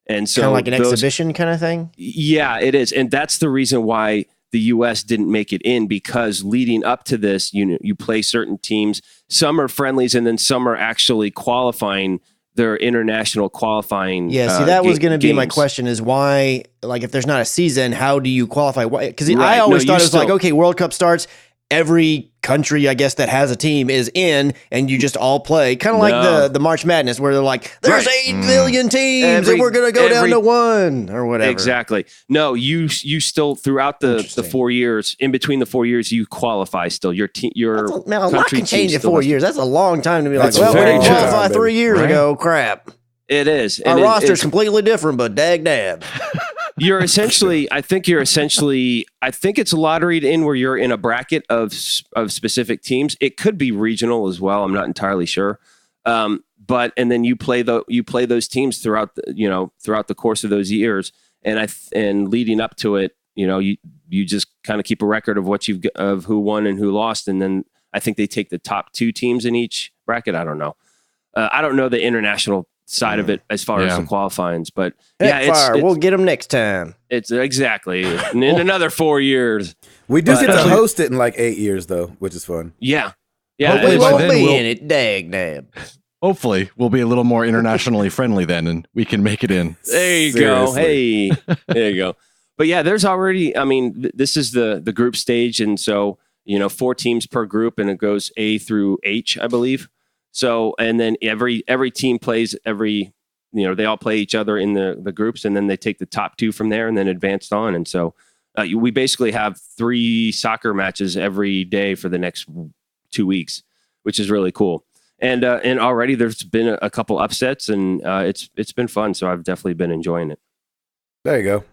and so Kind of like an exhibition kind of thing. Yeah, it is, and that's the reason why the U.S. didn't make it in because leading up to this, you play certain teams. Some are friendlies, and then some are actually qualifying their international qualifying. Yeah, see, that was going to be my question: is why, like, if there's not a season, how do you qualify? Because I always thought it was like, okay, World Cup starts, every country, I guess, that has a team is in, and you just all play. Kind of like the March Madness, where they're like, there's 8 million teams, and we're going to go down to 1 or whatever. Exactly. No, you still, throughout the 4 years, in between the 4 years, you qualify still. Your man, a lot can change in 4 years. That's a long time to be like, That's well, we didn't very qualify true. 3 years ago. Crap. It is. Our roster's completely different, but dag dab. I think it's lotteried in where you're in a bracket of specific teams. It could be regional as well. I'm not entirely sure. But then you play those teams throughout the course of those years, and leading up to it, you just kind of keep a record of of who won and who lost, and then I think they take the top 2 teams in each bracket. I don't know. I don't know the international side of it as far as the qualifyings, but we'll get them next time. It's exactly in another 4 years. We do get to host it in like 8 years though, which is fun. Yeah. Hopefully we by won't then be in it. Dag dab. Hopefully we'll be a little more internationally friendly then, and we can make it in. There you go. Hey, there you go. But yeah, there's already. I mean, this is the group stage, and so 4 teams per group, and it goes A through H, I believe. So, and then every team plays they all play each other in the groups, and then they take the top 2 from there and then advanced on. And so we basically have 3 soccer matches every day for the next 2 weeks, which is really cool. And already there's been a couple upsets, and it's been fun. So I've definitely been enjoying it. There you go.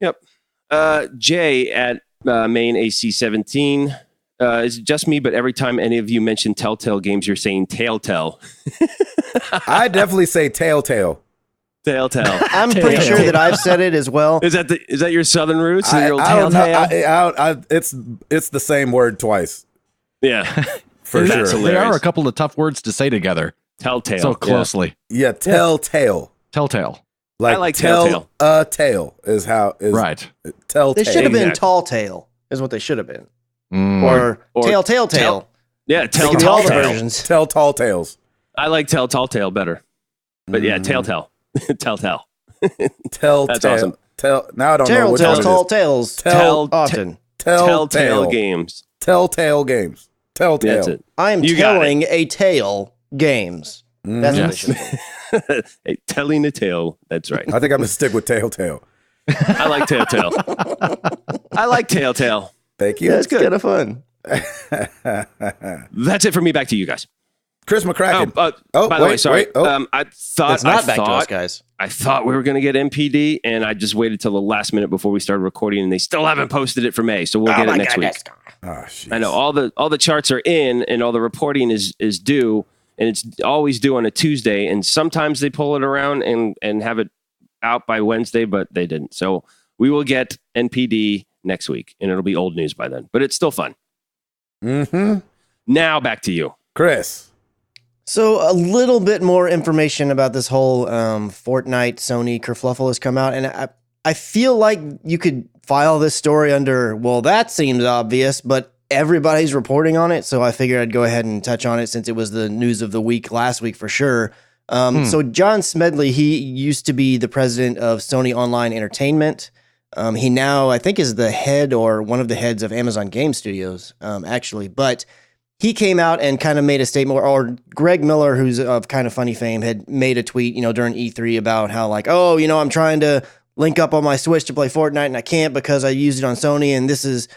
Yep. Jay at Maine AC17. Is it just me, but every time any of you mention Telltale games, you're saying Telltale. I definitely say Telltale. Telltale. I'm pretty sure that I've said it as well. Is that your Southern roots? I Your old don't Telltale? know. It's the same word twice. Yeah. For That's sure. hilarious. There are a couple of tough words to say together Telltale. so closely. Yeah, Telltale. Telltale. Like I like tell Telltale. a tale is how is Right. Telltale. They should have been Exactly. Tall Tale, is what they should have been. Mm. Or Tale. Yeah, They can do all the Telltale. versions. Tell tall tales. I like Telltale better. But yeah, Telltale. Telltale. Tell That's tale. awesome. Tell now I don't know Tale which tells one tall it is. tales. Tell Often. Telltale games. Telltale games. Telltale. That's it. I am You got telling a tale games. That's what they should be. Hey, telling a tale. That's right. I think I'm gonna stick with Telltale. I like Telltale. I like Telltale. Thank you. That's kind of fun. That's it for me. Back to you guys. Chris McCracken. By the way, sorry. I thought It's not back to us, guys. I thought we were going to get MPD, and I just waited till the last minute before we started recording, and they still haven't posted it for May, so we'll get it next week. Oh, jeez. I know all the charts are in, and all the reporting is due, and it's always due on a Tuesday, and sometimes they pull it around and have it out by Wednesday, but they didn't. So we will get NPD next week, and it'll be old news by then, but it's still fun. Mm-hmm. Now back to you, Chris. So a little bit more information about this whole Fortnite Sony kerfluffle has come out, and I feel like you could file this story under, well, that seems obvious, but everybody's reporting on it, so I figured I'd go ahead and touch on it since it was the news of the week last week for sure. So John Smedley, he used to be the president of Sony Online Entertainment. He now, I think, is the head or one of the heads of Amazon Game Studios, actually, but he came out and kind of made a statement, or Greg Miller, who's of Kind of Funny fame, had made a tweet, during E3 about how like, oh, I'm trying to link up on my Switch to play Fortnite and I can't because I used it on Sony, and this is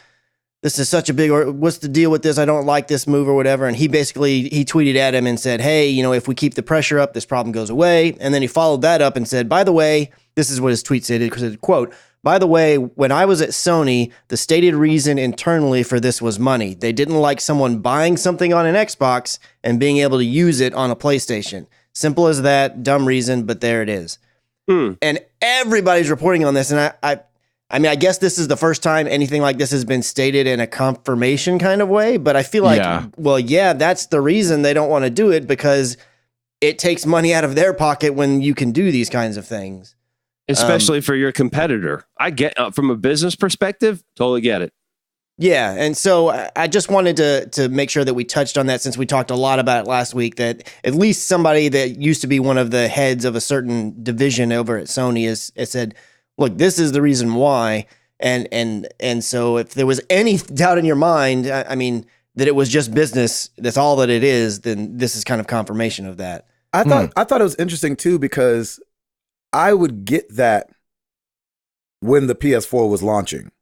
such a big, or what's the deal with this? I don't like this move or whatever. And he tweeted at him and said, hey, if we keep the pressure up, this problem goes away. And then he followed that up and said, by the way, this is what his tweet said, because it, quote, by the way, when I was at Sony, the stated reason internally for this was money. They didn't like someone buying something on an Xbox and being able to use it on a PlayStation. Simple as that, dumb reason, but there it is. And everybody's reporting on this. And I mean, I guess this is the first time anything like this has been stated in a confirmation kind of way, but I feel like, that's the reason they don't want to do it, because it takes money out of their pocket when you can do these kinds of things. Especially for your competitor. I get from a business perspective, totally get it. Yeah, and so I just wanted to make sure that we touched on that since we talked a lot about it last week, that at least somebody that used to be one of the heads of a certain division over at Sony has said, look, this is the reason why. And so if there was any doubt in your mind, I mean, that it was just business, that's all that it is, then this is kind of confirmation of that. I thought it was interesting too, because I would get that when the PS4 was launching.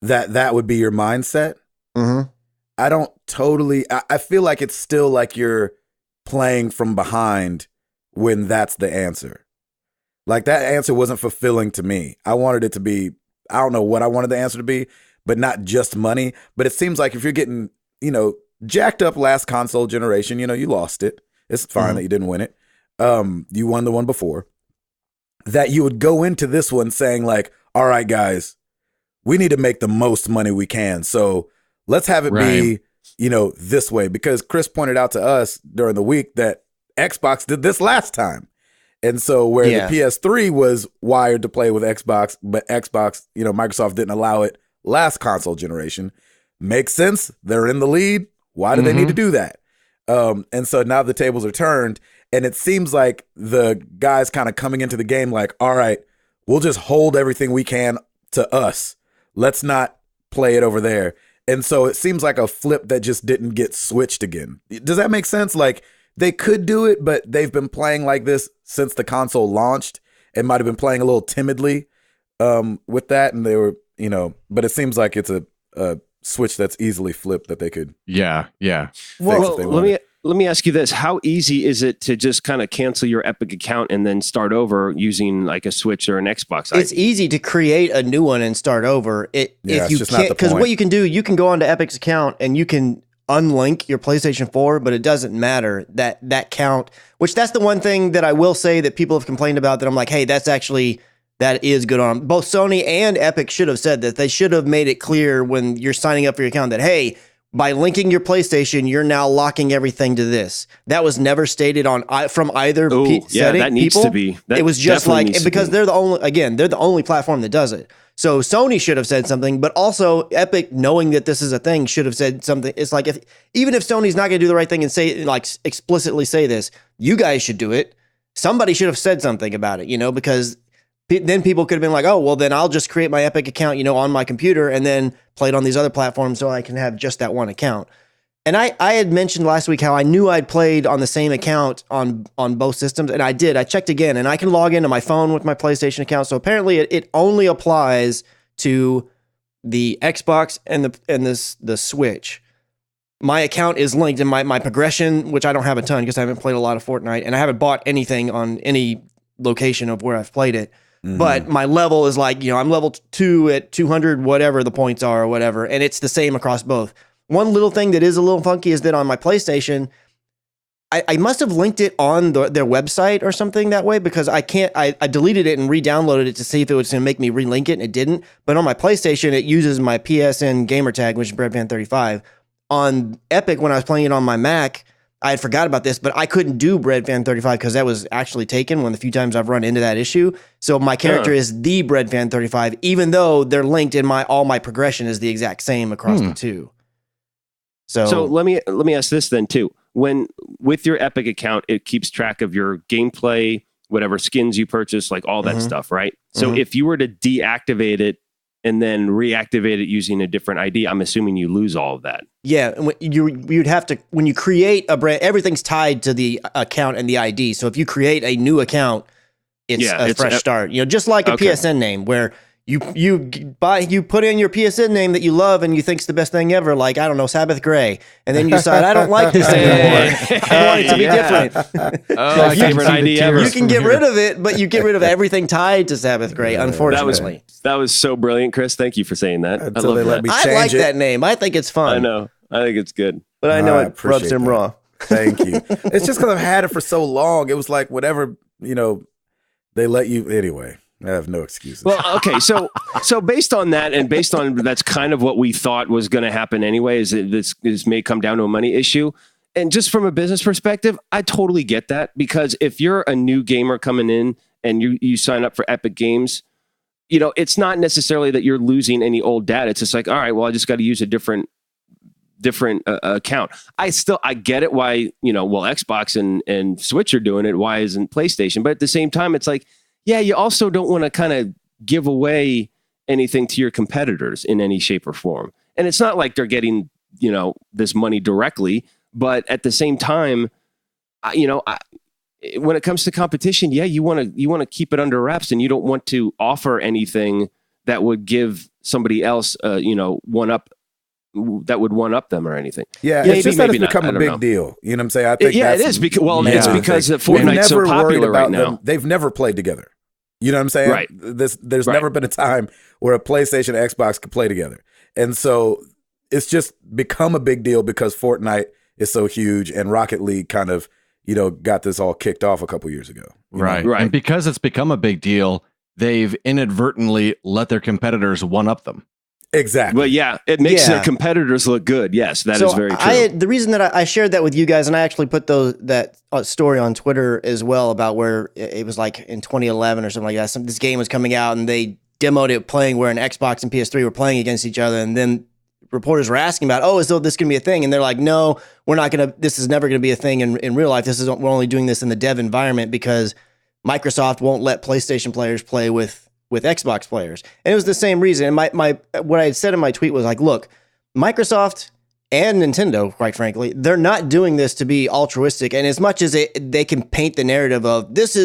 That would be your mindset. Mm-hmm. I don't totally. I feel like it's still like you're playing from behind when that's the answer. Like that answer wasn't fulfilling to me. I wanted it to be. I don't know what I wanted the answer to be, but not just money. But it seems like if you're getting, jacked up last console generation, you lost it. It's fine that you didn't win it. You won the one before. That you would go into this one saying like, all right, guys, we need to make the most money we can. So let's have it be, this way. Because Chris pointed out to us during the week that Xbox did this last time. And so where the PS3 was wired to play with Xbox, but Xbox, Microsoft didn't allow it last console generation. Makes sense. They're in the lead. Why do they need to do that? And so now the tables are turned. And it seems like the guys kind of coming into the game like, all right, we'll just hold everything we can to us. Let's not play it over there. And so it seems like a flip that just didn't get switched again. Does that make sense? Like they could do it, but they've been playing like this since the console launched and might have been playing a little timidly with that. And they were, but it seems like it's a switch that's easily flipped that they could. Yeah. Well, let me ask you this. How easy is it to just kind of cancel your Epic account and then start over using like a Switch or an Xbox? It's easy to create a new one and start over. If you can't, because what you can do, you can go onto Epic's account and you can unlink your PlayStation 4, but it doesn't matter that count, which that's the one thing that I will say that people have complained about that I'm like, hey, that is good on both Sony and Epic should have said that. They should have made it clear when you're signing up for your account that, hey, by linking your PlayStation, you're now locking everything to this. That was never stated from either setting. That needs to be. It was just like, because they're the only platform that does it. So Sony should have said something, but also Epic, knowing that this is a thing, should have said something. It's like even if Sony's not going to do the right thing and say like explicitly say this, you guys should do it. Somebody should have said something about it, because then people could have been like, oh, well, then I'll just create my Epic account, on my computer and then play it on these other platforms so I can have just that one account. And I had mentioned last week how I knew I'd played on the same account on both systems, and I did. I checked again, and I can log into my phone with my PlayStation account. So apparently it only applies to the Xbox and the Switch. My account is linked, and my progression, which I don't have a ton because I haven't played a lot of Fortnite, and I haven't bought anything on any location of where I've played it. But my level is like, I'm level 2 at 200, whatever the points are or whatever. And it's the same across both. One little thing that is a little funky is that on my PlayStation, I must have linked it on their website or something that way because I deleted it and re-downloaded it to see if it was going to make me relink it, and it didn't. But on my PlayStation, it uses my PSN gamer tag, which is BreadFan35. On Epic, when I was playing it on my Mac, I had forgot about this, but I couldn't do BreadFan35 because that was actually taken one of the few times I've run into that issue. So my character is the BreadFan35, even though they're linked in all my progression is the exact same across the two. So let me ask this then too. When with your Epic account, it keeps track of your gameplay, whatever skins you purchase, like all that stuff, right? So if you were to deactivate it and then reactivate it using a different ID, I'm assuming you lose all of that. Yeah, and you'd have to, when you create a brand, everything's tied to the account and the ID. So if you create a new account, it's a fresh start. Just like a PSN name where you put in your PSN name that you love and you think's the best thing ever, like, I don't know, Sabbath Gray, and then you decide I don't like this anymore. I want it to be different. My favorite ID ever. You can get rid of it, but you get rid of everything tied to Sabbath Gray. Unfortunately, that was so brilliant, Chris. Thank you for saying that. Until they let me change I like that name. I think it's fun. I know. I think it's good. But I know it rubs him raw. Thank you. It's just because I've had it for so long. It was like whatever, they let you anyway. I have no excuses. Well, okay, so based on that, and based on that's kind of what we thought was going to happen anyway, is that this may come down to a money issue. And just from a business perspective, I totally get that, because if you're a new gamer coming in and you sign up for Epic Games, it's not necessarily that you're losing any old data. It's just like, all right, well, I just got to use a different account. I get it why, Xbox and Switch are doing it. Why isn't PlayStation? But at the same time, it's like, yeah, you also don't want to kind of give away anything to your competitors in any shape or form. And it's not like they're getting, this money directly, but at the same time, when it comes to competition, yeah, you want to keep it under wraps, and you don't want to offer anything that would give somebody else, one up them or anything. Yeah, maybe, it's just that it's not. become a big deal. You know what I'm saying? I think it is because it's because Fortnite's so never worried popular about right now. them. They've never played together. You know what I'm saying? Right. There's never been a time where a PlayStation and Xbox could play together. And so it's just become a big deal because Fortnite is so huge, and Rocket League kind of, got this all kicked off a couple years ago. Right. Right. And because it's become a big deal, they've inadvertently let their competitors one-up them. Exactly. Well, yeah, it makes their competitors look good. Yes, that is very true. The reason that I shared that with you guys, and I actually put that story on Twitter as well about where it was like in 2011 or something like that. This game was coming out and they demoed it playing where an Xbox and PS3 were playing against each other, and then reporters were asking about, is this going to be a thing? And they're like, no, we're not going to. This is never going to be a thing in real life. We're only doing this in the dev environment because Microsoft won't let PlayStation players play with Xbox players. And it was the same reason. And what I had said in my tweet was like, look, Microsoft and Nintendo, quite frankly, they're not doing this to be altruistic. And as much as they can paint the narrative of this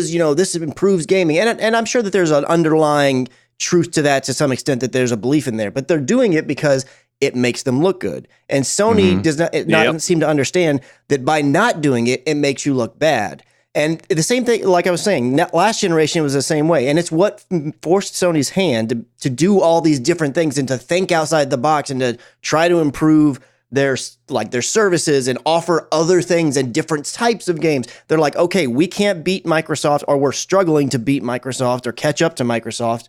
improves gaming. And I'm sure that there's an underlying truth to that to some extent, that there's a belief in there, but they're doing it because it makes them look good. And Sony does not seem to understand that by not doing it, it makes you look bad. And the same thing, like I was saying, last generation was the same way. And it's what forced Sony's hand to do all these different things and to think outside the box and to try to improve their services and offer other things and different types of games. They're like, okay, we can't beat Microsoft, or we're struggling to beat Microsoft or catch up to Microsoft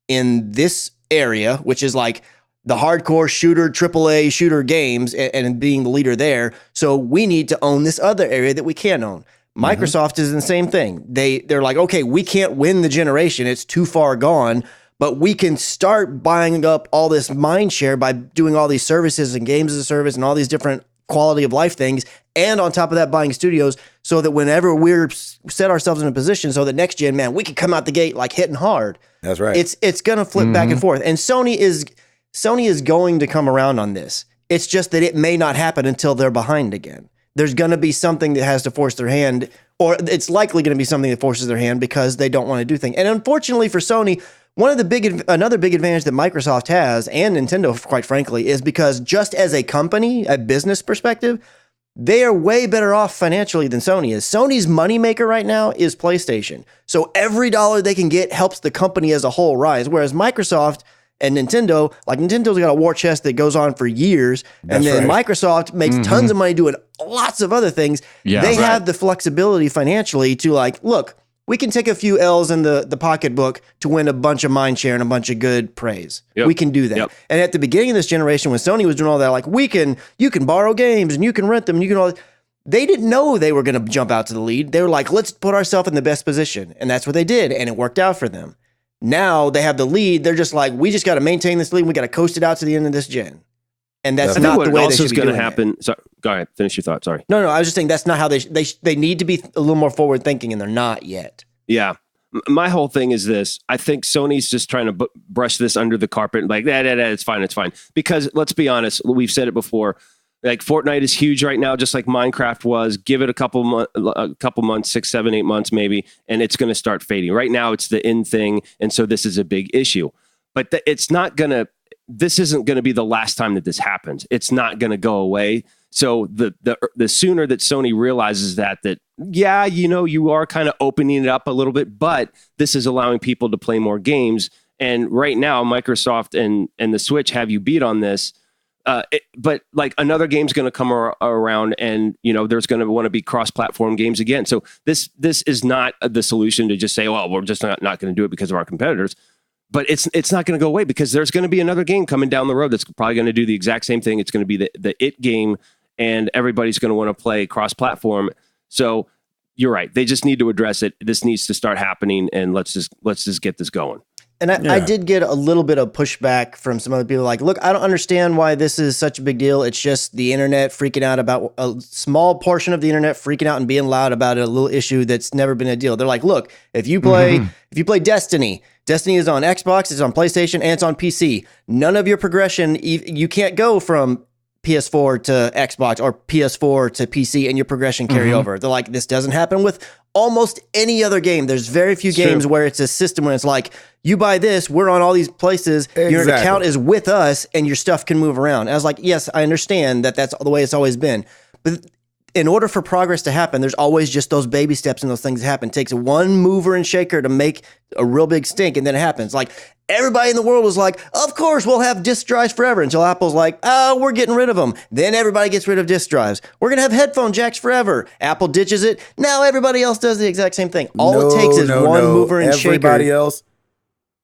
in this area, which is like the hardcore shooter, AAA shooter games and being the leader there. So we need to own this other area that we can't own. Microsoft is the same thing. They're like, okay, we can't win the generation. It's too far gone, but we can start buying up all this mind share by doing all these services and games as a service and all these different quality of life things. And on top of that, buying studios so that whenever we're set ourselves in a position so that next gen, man, we can come out the gate like hitting hard. That's right. It's going to flip back and forth. And Sony is going to come around on this. It's just that it may not happen until they're behind again. There's going to be something that has to force their hand, or it's likely going to be something that forces their hand because they don't want to do things. And unfortunately for Sony, another big advantage that Microsoft has, and Nintendo, quite frankly, is because just as a company, a business perspective, they are way better off financially than Sony is. Sony's moneymaker right now is PlayStation. So every dollar they can get helps the company as a whole rise, whereas Microsoft and Nintendo, like Nintendo's got a war chest that goes on for years. And then Microsoft makes tons of money doing lots of other things. Yeah, they have the flexibility financially to like, look, we can take a few L's in the pocketbook to win a bunch of mind share and a bunch of good praise. Yep. We can do that. Yep. And at the beginning of this generation, when Sony was doing all that, like you can borrow games and you can rent them and you can all. They didn't know they were going to jump out to the lead. They were like, let's put ourselves in the best position. And that's what they did. And it worked out for them. Now they have the lead. They're just like, we just got to maintain this lead. We got to coast it out to the end of this gen. And that's not the way they should be doing it. Happen. Sorry, go ahead. Finish your thought. Sorry. No. I was just saying that's not how they need to be a little more forward thinking, and they're not yet. Yeah. My whole thing is this. I think Sony's just trying to brush this under the carpet. Like, it's fine. It's fine. Because let's be honest. We've said it before. Like Fortnite is huge right now, just like Minecraft was. Give it a couple months, 6, 7, 8 months maybe, and it's going to start fading. Right now, it's the in thing, and so this is a big issue. But it's not going to. This isn't going to be the last time that this happens. It's not going to go away. So the sooner that Sony realizes that yeah, you are kind of opening it up a little bit, but this is allowing people to play more games. And right now, Microsoft and the Switch have you beat on this. But like another game's going to come around, and there's going to want to be cross-platform games again. So this is not the solution to just say, well, we're just not going to do it because of our competitors. But it's not going to go away because there's going to be another game coming down the road that's probably going to do the exact same thing. It's going to be the It game, and everybody's going to want to play cross-platform. So you're right. They just need to address it. This needs to start happening, and let's just get this going. And I did get a little bit of pushback from some other people like, look, I don't understand why this is such a big deal. It's just the internet freaking out about a small portion of the internet freaking out and being loud about a little issue that's never been a deal. They're like, look, if you play Destiny is on Xbox, it's on PlayStation, and it's on PC. None of your progression, you can't go from PS4 to Xbox or PS4 to PC and your progression carry over. They're like, this doesn't happen with almost any other game. There's very few games where it's a system where it's like, you buy this, we're on all these places, your account is with us, and your stuff can move around. And I was like, yes, I understand that that's the way it's always been. But in order for progress to happen, there's always just those baby steps and those things that happen. It takes one mover and shaker to make a real big stink, and then it happens. Like, everybody in the world was like, of course, we'll have disk drives forever, until Apple's like, oh, we're getting rid of them. Then everybody gets rid of disk drives. We're going to have headphone jacks forever. Apple ditches it. Now everybody else does the exact same thing. All it takes is one mover and shaker. Everybody else.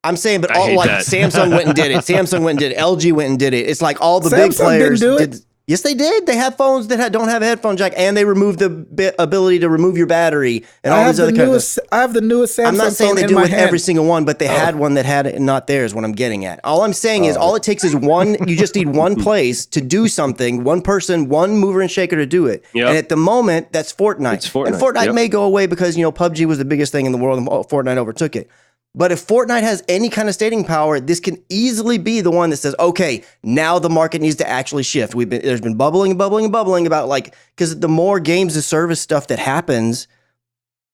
I'm saying, but all like Samsung went and did it. Samsung went and did it. LG went and did it. It's like all the big players did. Yes, they did. They have phones that don't have a headphone jack, and they removed the ability to remove your battery and all these other kinds. I have the newest Samsung phone. I'm not saying they do it with every single one, but they had one that had it and not theirs. What I'm getting at. All I'm saying is, all it takes is one. You just need one place to do something. One person, one mover and shaker to do it. Yep. And at the moment, that's Fortnite. It's Fortnite. And Fortnite may go away because PUBG was the biggest thing in the world, and Fortnite overtook it. But if Fortnite has any kind of staying power, this can easily be the one that says, okay, now the market needs to actually shift. There's been bubbling about because the more games as service stuff that happens,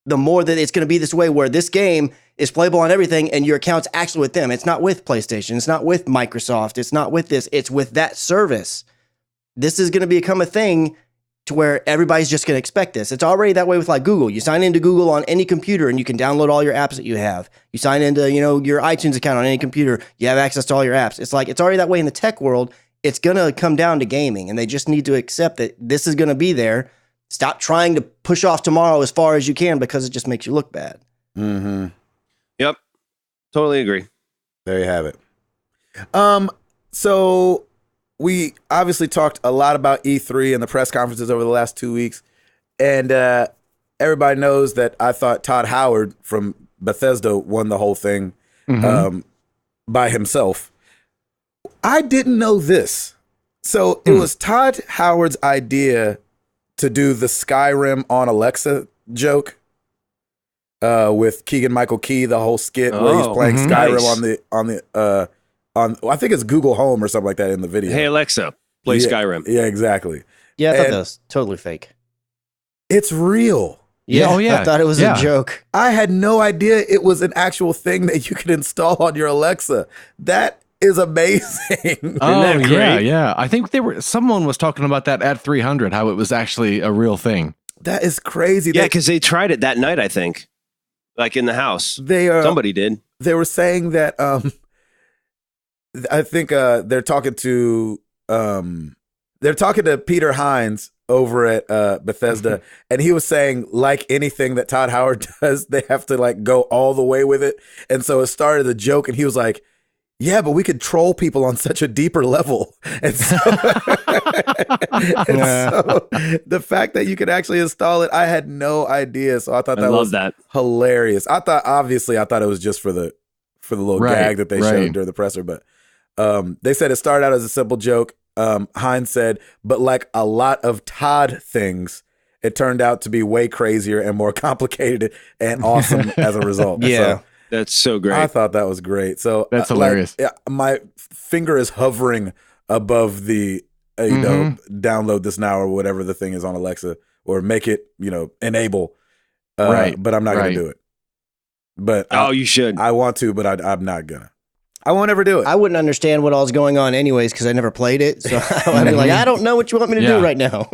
the more that it's going to be this way where this game is playable on everything and your account's actually with them. It's not with PlayStation. It's not with Microsoft. It's not with this. It's with that service. This is going to become a thing to where everybody's just going to expect this. It's already that way with like Google. You sign into Google on any computer and you can download all your apps that you have. You sign into, your iTunes account on any computer. You have access to all your apps. It's like, it's already that way in the tech world. It's going to come down to gaming, and they just need to accept that this is going to be there. Stop trying to push off tomorrow as far as you can because it just makes you look bad. Mm-hmm. Yep. Totally agree. There you have it. So we obviously talked a lot about E3 and the press conferences over the last 2 weeks. And everybody knows that I thought Todd Howard from Bethesda won the whole thing by himself. I didn't know this. So it was Todd Howard's idea to do the Skyrim on Alexa joke with Keegan-Michael Key, the whole skit where he's playing Skyrim on I think it's Google Home or something like that in the video. Hey Alexa, play Skyrim. Yeah, exactly. Yeah, I thought that was totally fake. It's real. Yeah, I thought it was a joke. I had no idea it was an actual thing that you could install on your Alexa. That is amazing. Oh, yeah. I think someone was talking about that at 300, how it was actually a real thing. That is crazy. Yeah, because they tried it that night, I think. Like in the house. Somebody did. They were saying that I think they're talking to Peter Hines over at Bethesda, and he was saying, like anything that Todd Howard does, they have to like go all the way with it. And so it started a joke, and he was like, yeah, but we could troll people on such a deeper level. And so, so the fact that you could actually install it, I had no idea. So I thought that was hilarious. I thought it was just for the little gag that they showed during the presser, but they said it started out as a simple joke. Hines said, but like a lot of Todd things, it turned out to be way crazier and more complicated and awesome as a result. Yeah. So, that's so great. I thought that was great. So that's hilarious. My finger is hovering above the, download this now or whatever the thing is on Alexa, or make it, enable. But I'm not going to do it. But you should. I want to, but I'm not gonna. I won't ever do it. I wouldn't understand what all's going on anyways because I never played it. So I'd be like, I don't know what you want me to do right now.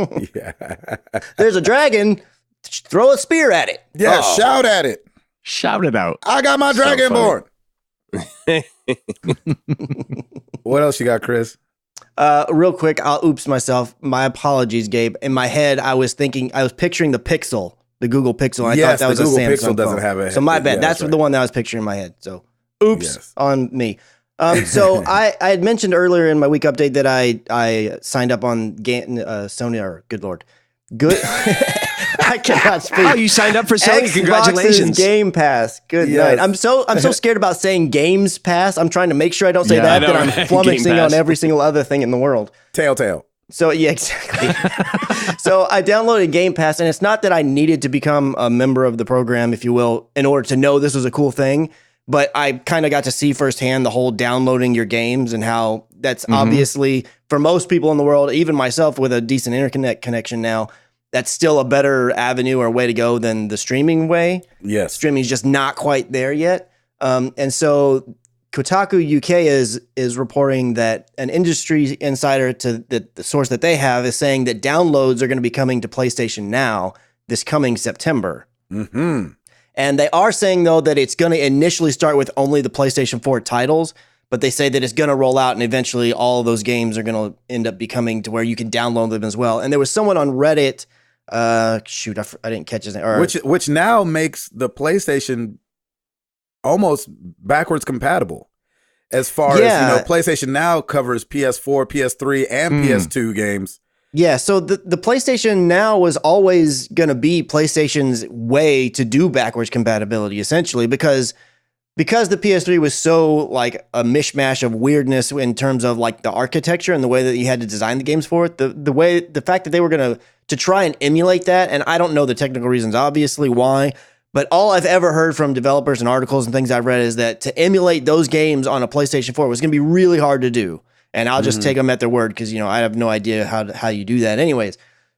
There's a dragon. Throw a spear at it. Yeah, shout at it. Shout it out. I got my dragonborn. What else you got, Chris? Real quick, I'll oops myself. My apologies, Gabe. In my head, I was picturing the Pixel, the Google Pixel. I thought that was a Samsung Pixel doesn't phone. have a. So my bad. That's the one that I was picturing in my head. So oops on me. So I had mentioned earlier in my week update that I signed up on Sony. Or good lord, good. I cannot speak. Oh, you signed up for Sony. Xbox's Congratulations. Game Pass. Good Yes. night. I'm so scared about saying Games Pass. I'm trying to make sure I don't say Yeah, that. I know, That I'm right? flummoxing Game Pass. on every single other thing in the world. Telltale. So yeah, exactly. So I downloaded Game Pass, and it's not that I needed to become a member of the program, if you will, in order to know this was a cool thing. But I kind of got to see firsthand the whole downloading your games and how that's obviously for most people in the world, even myself with a decent internet connection now, that's still a better avenue or way to go than the streaming way. Yes. Streaming is just not quite there yet. And so Kotaku UK is reporting that an industry insider to the source that they have is saying that downloads are going to be coming to PlayStation Now this coming September. Mm-hmm. And they are saying, though, that it's going to initially start with only the PlayStation 4 titles, but they say that it's going to roll out and eventually all of those games are going to end up becoming to where you can download them as well. And there was someone on Reddit, I didn't catch his name. Or, Which now makes the PlayStation almost backwards compatible. As far as, PlayStation Now covers PS4, PS3, and PS2 games. Yeah, so the PlayStation Now was always going to be PlayStation's way to do backwards compatibility, essentially, because the PS3 was so like a mishmash of weirdness in terms of like the architecture and the way that you had to design the games for it. The fact that they were going to try and emulate that, and I don't know the technical reasons, obviously, why. But all I've ever heard from developers and articles and things I've read is that to emulate those games on a PlayStation 4 was going to be really hard to do. And I'll just take them at their word because, I have no idea how you do that anyways.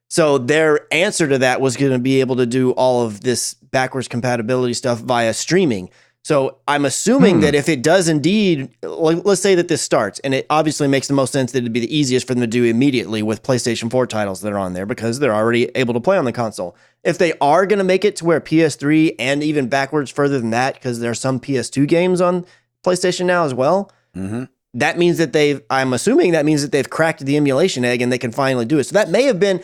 So their answer to that was going to be able to do all of this backwards compatibility stuff via streaming. So I'm assuming that if it does indeed, let's say that this starts, and it obviously makes the most sense that it'd be the easiest for them to do immediately with PlayStation 4 titles that are on there because they're already able to play on the console. If they are going to make it to where PS3 and even backwards further than that, because there are some PS2 games on PlayStation Now as well, that means that I'm assuming that means that they've cracked the emulation egg and they can finally do it. So that may have been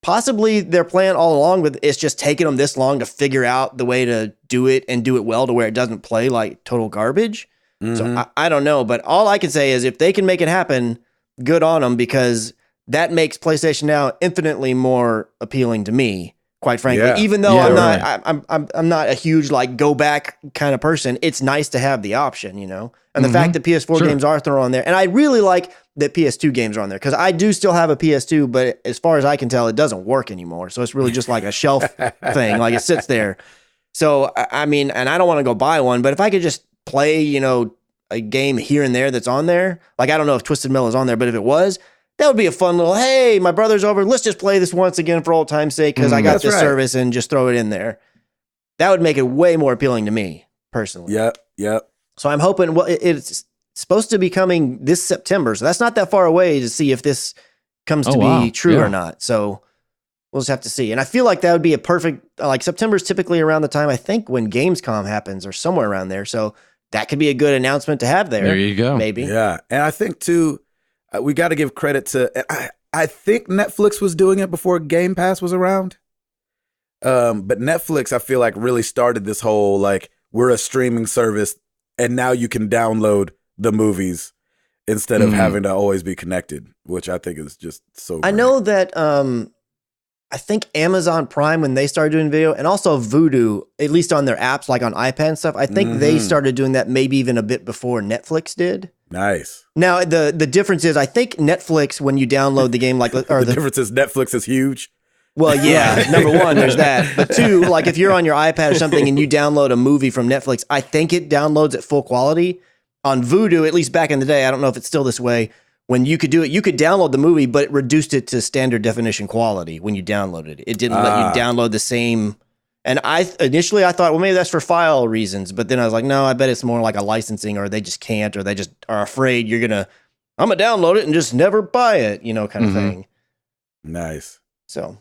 possibly their plan all along, with it's just taking them this long to figure out the way to do it and do it well to where it doesn't play like total garbage. So I don't know, but all I can say is if they can make it happen, good on them, because that makes PlayStation Now infinitely more appealing to me, quite frankly. Yeah. Even though Yeah, I'm not a huge like go back kind of person, it's nice to have the option, And the fact that PS4 games are thrown on there, and I really like that PS2 games are on there because I do still have a PS2, but as far as I can tell, it doesn't work anymore. So it's really just like a shelf thing, like it sits there. So I mean, and I don't want to go buy one, but if I could just play, a game here and there that's on there, like I don't know if Twisted Metal is on there, but if it was, that would be a fun little, hey, my brother's over, let's just play this once again for old time's sake because I got this service and just throw it in there. That would make it way more appealing to me personally. Yep. So I'm hoping, it's supposed to be coming this September, so that's not that far away to see if this comes to be true or not. So we'll just have to see. And I feel like that would be a perfect, like September is typically around the time, I think, when Gamescom happens or somewhere around there. So that could be a good announcement to have there. There you go. Maybe. Yeah. And I think, too, we got to give credit to, I think Netflix was doing it before Game Pass was around. But Netflix, I feel like, really started this whole, like, we're a streaming service, and now you can download the movies instead of having to always be connected, which I think is just so great. I know that I think Amazon Prime, when they started doing video, and also Vudu, at least on their apps, like on iPad and stuff, I think they started doing that maybe even a bit before Netflix did. Nice. Now, the difference is, I think Netflix, when you download the game, like, or the difference is Netflix is huge. Well, yeah, number one, there's that. But two, like if you're on your iPad or something and you download a movie from Netflix, I think it downloads at full quality. On Vudu, at least back in the day, I don't know if it's still this way, when you could do it, you could download the movie, but it reduced it to standard definition quality when you downloaded it. It didn't let you download the same. And initially I thought, well, maybe that's for file reasons. But then I was like, no, I bet it's more like a licensing, or they just can't, or they just are afraid I'm going to download it and just never buy it, kind of thing. Nice. So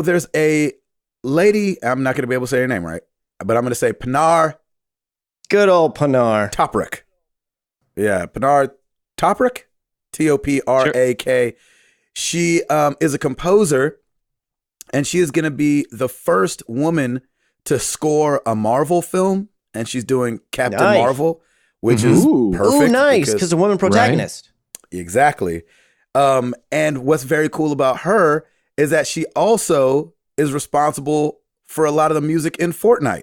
there's a lady, I'm not going to be able to say her name right, but I'm going to say Pinar. Good old Pinar. Toprak. Yeah, Pinar Toprak. Toprak. Sure. She is a composer, and she is going to be the first woman to score a Marvel film, and she's doing Captain Marvel, which is perfect. Oh, nice, because a woman protagonist. Right? Exactly. And what's very cool about her is that she also is responsible for a lot of the music in Fortnite.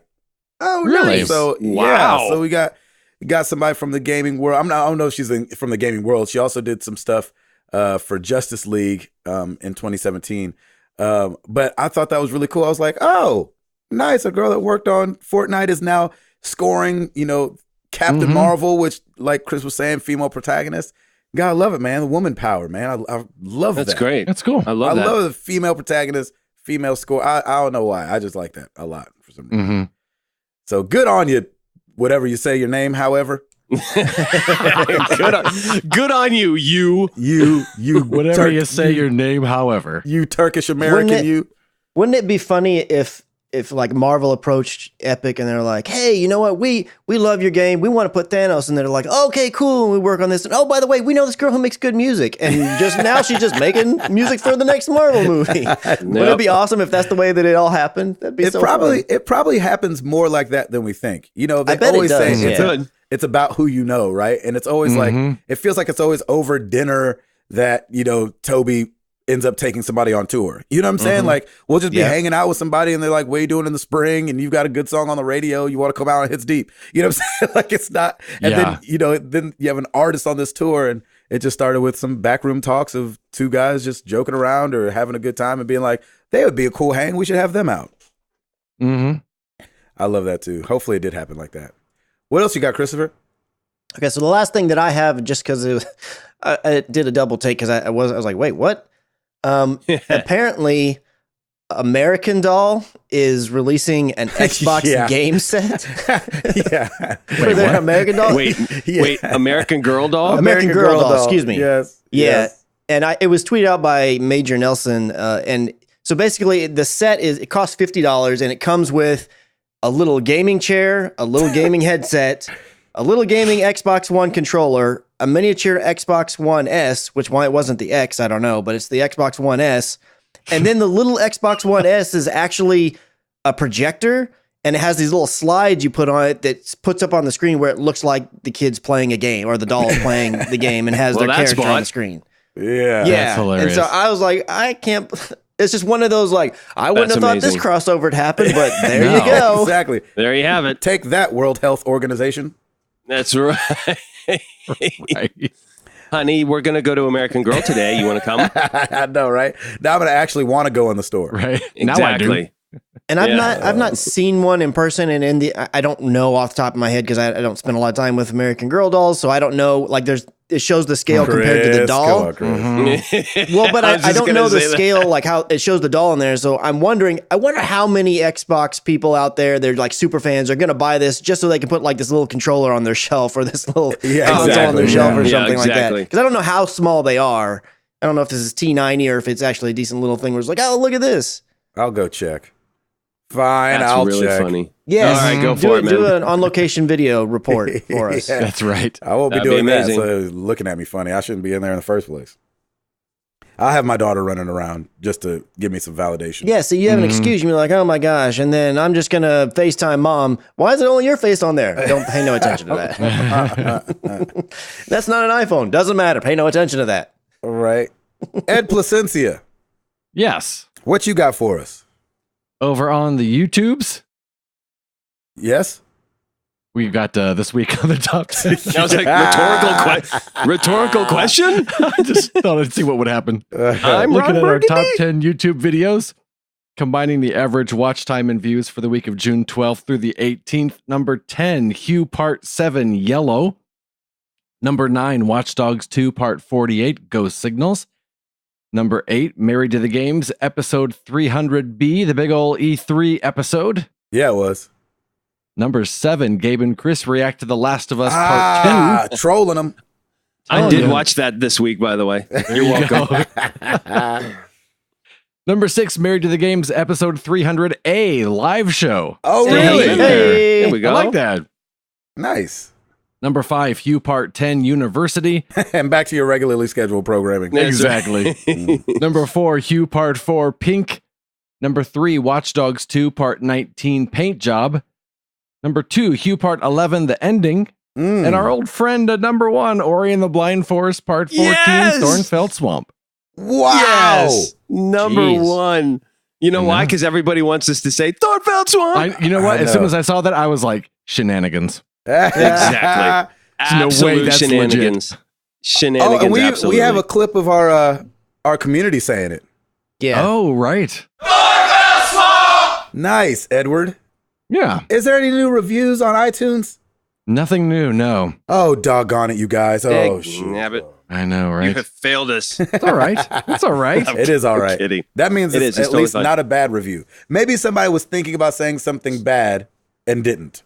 Oh, Really? nice. So Wow. yeah, so we got somebody from the gaming world. I don't know if she's from the gaming world. She also did some stuff for Justice League in 2017. But I thought that was really cool. I was like, oh, nice. A girl that worked on Fortnite is now scoring, Captain Marvel, which, like Chris was saying, female protagonist. Gotta love it, man. The woman power, man. I love that. That's great. That's cool. I love that. love the female protagonist, female score. I don't know why. I just like that a lot for some reason. Mm-hmm. So good on you, whatever you say your name, however. Good on you. You Whatever you say your name, however. You Turkish American, you. Wouldn't it be funny if like Marvel approached Epic and they're like, hey, you know what? We love your game. We want to put Thanos. And they're like, okay, cool. We work on this. And oh, by the way, we know this girl who makes good music. And just now she's just making music for the next Marvel movie. Wouldn't it be awesome if that's the way that it all happened? That'd be so fun. It probably happens more like that than we think. They I bet always it does, say it's about who you know, right? And it's always like, it feels like it's always over dinner that, Toby ends up taking somebody on tour. You know what I'm saying? Like, we'll just be hanging out with somebody and they're like, what are you doing in the spring? And you've got a good song on the radio. You want to come out and hits deep. You know what I'm saying? Like, it's not. And then, then you have an artist on this tour and it just started with some backroom talks of two guys just joking around or having a good time and being like, they would be a cool hang. We should have them out. Mm-hmm. I love that too. Hopefully it did happen like that. What else you got, Christopher? Okay, so the last thing that I have, just because I did a double take because I was like, wait, what? Apparently, American Doll is releasing an Xbox game set. For their American Doll. Wait, American Girl Doll? American Girl Doll, excuse me. Yes. Yeah. Yes. And it was tweeted out by Major Nelson. And so basically, the set it costs $50 and it comes with a little gaming chair, a little gaming headset, a little gaming Xbox One controller, a miniature Xbox One S, which why it wasn't the X, I don't know, but it's the Xbox One S. And then the little Xbox One S is actually a projector, and it has these little slides you put on it that puts up on the screen where it looks like the kid's playing a game or the doll's playing the game and has their character on the screen. Yeah. That's hilarious. And so I was like, I can't. It's just one of those like, I wouldn't have thought this crossover had happened, but there you go. Exactly. There you have it. Take that, World Health Organization. That's right. Right. Honey, we're going to go to American Girl today. You want to come? I know, right? Now I'm going to actually want to go in the store. Right. Exactly. Now I do. And I've not seen one in person, and I don't know off the top of my head because I don't spend a lot of time with American Girl dolls, so I don't know. Like, it shows the scale compared to the doll. Well, but I don't know the scale, like how it shows the doll in there. So I wonder how many Xbox people out there, they're like super fans, are going to buy this just so they can put like this little controller on their shelf or this little console on their shelf or something like that. Because I don't know how small they are. I don't know if this is T90 or if it's actually a decent little thing where it's like, oh, look at this. I'll go check. Fine, That's I'll really check. funny. Yes. All right, go for it, man. Do an on-location video report for us. Yeah. That's right. I won't be That'd doing be that. amazing. So looking at me funny. I shouldn't be in there in the first place. I'll have my daughter running around just to give me some validation. Yeah, so you have an excuse. You're like, oh my gosh. And then I'm just going to FaceTime mom. Why is it only your face on there? Don't pay no attention to that. That's not an iPhone. Doesn't matter. Pay no attention to that. All right. Ed Placencia, Yes. what you got for us? Over on the YouTubes, Yes? we got this week on the top 10. I was like, rhetorical question? I just thought I'd see what would happen. I'm Looking Ron at our Burgundy. top 10 YouTube videos, combining the average watch time and views for the week of June 12th through the 18th. Number 10, Hue Part 7, Yellow. Number 9, Watch Dogs 2, Part 48, Ghost Signals. Number 8, Married to the Games, Episode 300B, the big ol' E3 episode. Yeah, it was. Number 7, Gabe and Chris react to The Last of Us Part 2. Trolling them. I did watch that this week, by the way. You're welcome. Number 6, Married to the Games, Episode 300A, live show. Oh, Hey, really? There we go. I like that. Nice. Number 5, Hue Part 10, University. And back to your regularly scheduled programming. Exactly. Number 4, Hue Part 4, Pink. Number 3, Watch Dogs 2, Part 19, Paint Job. Number 2, Hue Part 11, The Ending. And our old friend at number 1, Ori and the Blind Forest, Part 14, Yes! Thornfeld Swamp. Wow. Yes, number Jeez. one. You know why? Because everybody wants us to say Thorfeld Swamp. You know what? I As soon know. as I saw that, I was like, shenanigans. Exactly. There's no way Absolute that's shenanigans. Oh, Shenanigans. and we absolutely. have a clip of our community saying it. Yeah. Oh, right. Nice, Edward. Yeah. Is there any new reviews on iTunes? Nothing new. No. Oh, doggone it, you guys. Oh, Dag shoot. nabbit. I know, You right? have failed us. It's all right. It's all right. It is all right. kidding. That means It it's is. It's at totally least fine. not a bad review. Maybe somebody was thinking about saying something bad and didn't.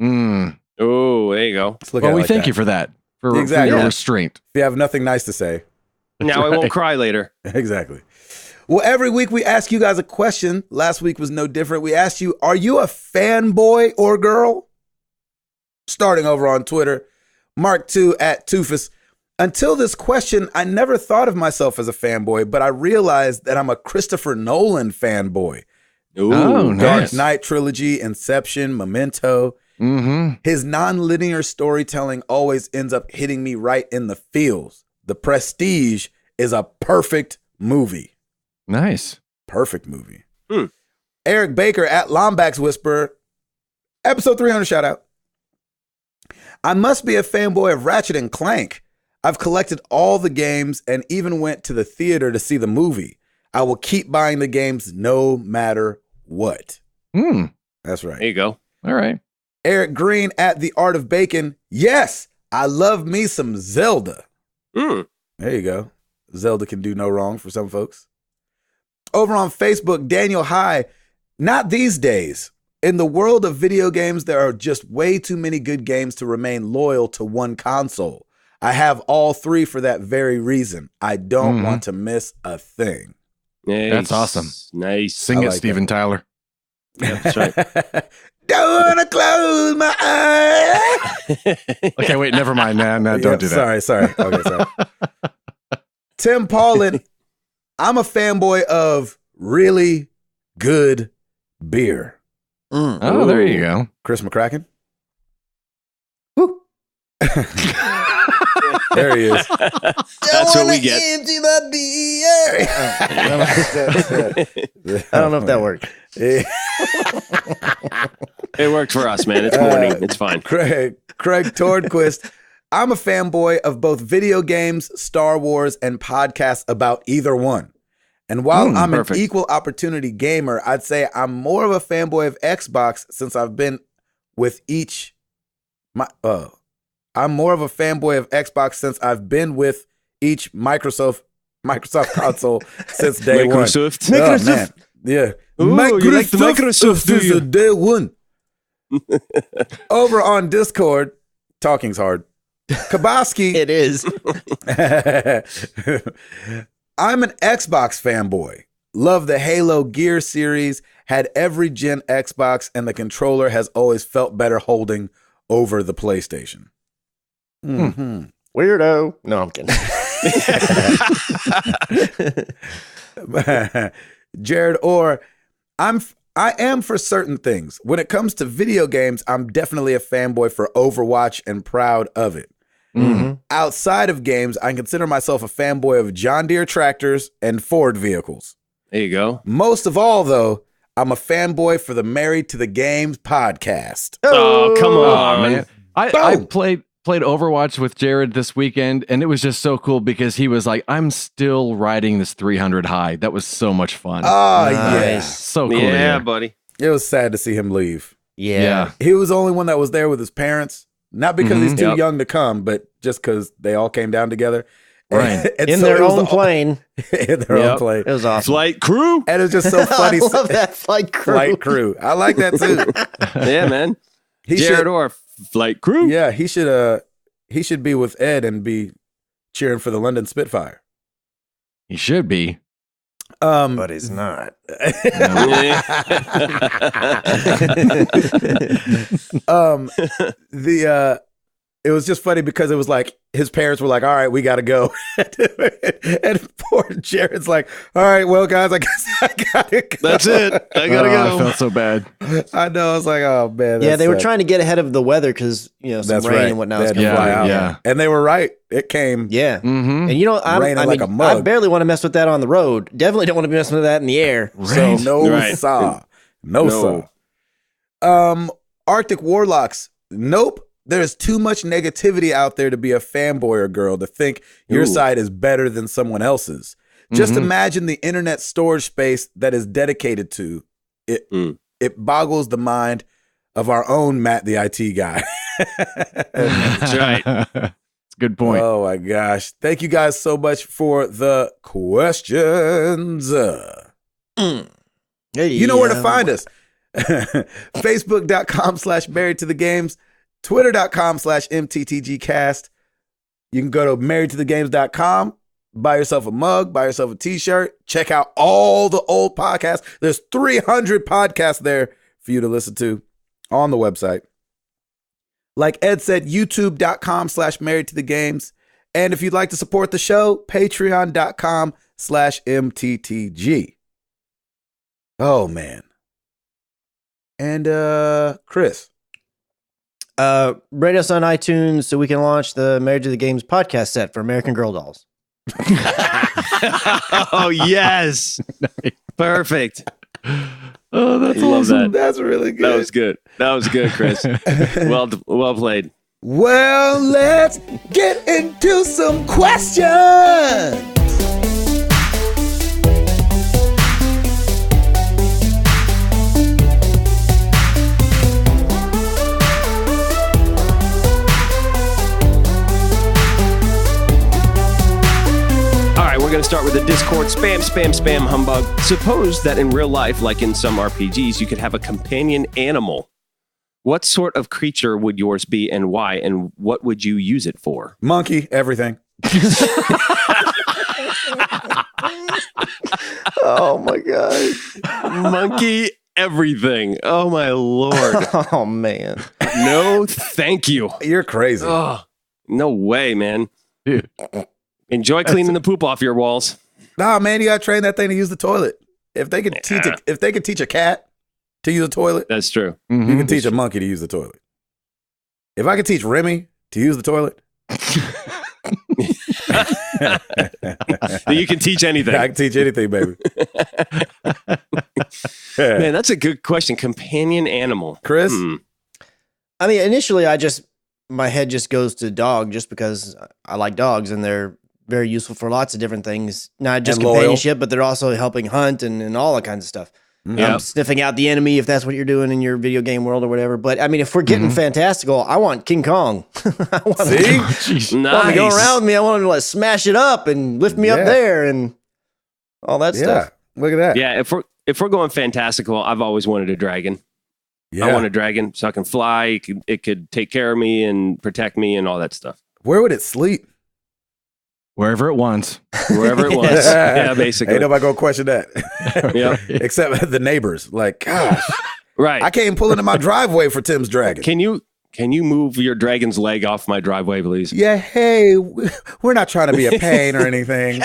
Mm. Oh, there you go. Let's look Well, at it we like thank that. you for that. For Exactly. your Yeah. restraint. If you have nothing nice to say. Now I right. won't cry later. Exactly. Well, every week we ask you guys a question. Last week was no different. We asked you, are you a fanboy or girl? Starting over on Twitter, Mark2 at Toofus. Until this question, I never thought of myself as a fanboy, but I realized that I'm a Christopher Nolan fanboy. Ooh, Oh, Dark nice. Knight trilogy, Inception, Memento. Mm-hmm. His non-linear storytelling always ends up hitting me right in the feels. The Prestige is a perfect movie. Nice. Perfect movie. Hmm. Eric Baker at Lombax Whisperer, episode 300 shout out. I must be a fanboy of Ratchet and Clank. I've collected all the games and even went to the theater to see the movie. I will keep buying the games no matter what. Mm. That's there right. you go. All right. Eric Green at The Art of Bacon. Yes, I love me some Zelda. Mm. There you go. Zelda can do no wrong for some folks. Over on Facebook, Daniel High. Not these days. In the world of video games, there are just way too many good games to remain loyal to one console. I have all three for that very reason. I don't Mhm. want to miss a thing. Nice. That's awesome. Nice. Sing I it, like Steven Tyler. Yeah, that's right. Don't want to close my eyes. Okay, wait, never mind. No, don't do that. Sorry. Okay, sorry. Tim Paulin, I'm a fanboy of really good beer. Oh, there you go. Chris McCracken. Woo. There he is. That's what we get. Empty my beer. I don't know if that worked. It worked for us, man. It's morning. It's fine. Craig Tordquist. I'm a fanboy of both video games, Star Wars, and podcasts about either one. And while I'm perfect. an equal opportunity gamer, I'd say I'm more of a fanboy of Xbox since I've been with each. I'm more of a fanboy of Xbox since I've been with each Microsoft console since day one. Microsoft. Oh, man. Yeah. Ooh, you like the Microsoft, do is you? a day one. Over on Discord, talking's hard. Kaboski. It is. I'm an Xbox fanboy. Love the Halo Gear series. Had every gen Xbox, and the controller has always felt better holding over the PlayStation. Mm-hmm. Weirdo. No, I'm kidding. Jared Orr, I am for certain things. When it comes to video games, I'm definitely a fanboy for Overwatch and proud of it. Mhm. Outside of games, I consider myself a fanboy of John Deere tractors and Ford vehicles. There you go. Most of all, though, I'm a fanboy for the Married to the Games podcast. Oh, come Oh, on, man. I Boom. played Overwatch with Jared this weekend, and it was just so cool because he was like, I'm still riding this 300 high. That was so much fun. Oh, yeah. Nice. So cool. to Yeah, hear. buddy. It was sad to see him leave. Yeah. He was the only one that was there with his parents. Not because he's too Yep. young to come, but just because they all came down together. Right. And In so their it was own plane. in their own Yep. plane. It was awesome. Flight crew. And it was just so funny. I love that flight crew. Flight crew. I like that too. Yeah, man. He Jared should, Orr, flight crew. yeah, he should be with Ed and be cheering for the London Spitfire. He should be. But he's not. it was just funny because it was like his parents were like, all right, we got to go. And poor Jared's like, all right, well, guys, I guess I got to go. That's it. I gotta go. I felt so bad. I know. I was like, oh, man. Yeah, they were trying to get ahead of the weather because, some That's rain right. and whatnot They was had to going fly to out. Yeah. And they were right. It came. Yeah. Mm-hmm. And Raining like a mug. I barely want to mess with that on the road. Definitely don't want to be messing with that in the air. So, No Right. saw. No No. saw. Arctic Warlocks. Nope. There's too much negativity out there to be a fanboy or girl to think your Ooh. side is better than someone else's. Just imagine the internet storage space that is dedicated to it. Mm. It boggles the mind of our own Matt, the IT guy. That's right. It's a good point. Oh my gosh. Thank you guys so much for the questions. You know where to find us. Facebook.com/married to the games, Twitter.com/MTTGcast. You can go to marriedtothegames.com, buy yourself a mug, buy yourself a t-shirt, check out all the old podcasts. There's 300 podcasts there for you to listen to on the website. Like Ed said, youtube.com/married to the games. And if you'd like to support the show, patreon.com/MTTG. Oh, man. And Chris. Rate us on iTunes so we can launch the Married to the Games podcast set for American Girl dolls. Oh, yes. Perfect. Oh, that's Love awesome. that. That's really good. That was good. That was good, Chris. Well played. Well, let's get into some questions. All right, we're going to start with the Discord spam humbug. Suppose that in real life, like in some RPGs, you could have a companion animal. What sort of creature would yours be and why? And what would you use it for? Monkey, everything. Oh my god. Monkey, everything. Oh, my Lord. Oh man. No, thank you. You're crazy. Oh, no way, man. Dude. Enjoy cleaning the poop off your walls. Nah, man, you gotta train that thing to use the toilet. If they could teach a cat to use a toilet, That's true. you can teach a monkey to use the toilet. If I could teach Remy to use the toilet, You can teach anything. I can teach anything, baby. Man, that's a good question. Companion animal. Chris? I mean, initially, my head just goes to dog just because I like dogs and they're very useful for lots of different things. Not just And loyal. companionship, but they're also helping hunt and all that kinds of stuff. Yep. Sniffing out the enemy if that's what you're doing in your video game world or whatever. But I mean, if we're getting fantastical, I want King Kong. I want him See? Jeez. to go Nice. around me. I want him to like smash it up and lift me up Yeah. there and all that Yeah. stuff. Look at that. Yeah, if we're going fantastical, I've always wanted a dragon. Yeah. I want a dragon so I can fly. It could take care of me and protect me and all that stuff. Where would it sleep? Wherever it wants. Wherever it was. Yeah, basically. Ain't nobody gonna question that. Yep. Except the neighbors. Like, gosh, Right. I can't even pull into my driveway for Tim's dragon. Can you move your dragon's leg off my driveway, please? Yeah, hey, we're not trying to be a pain or anything.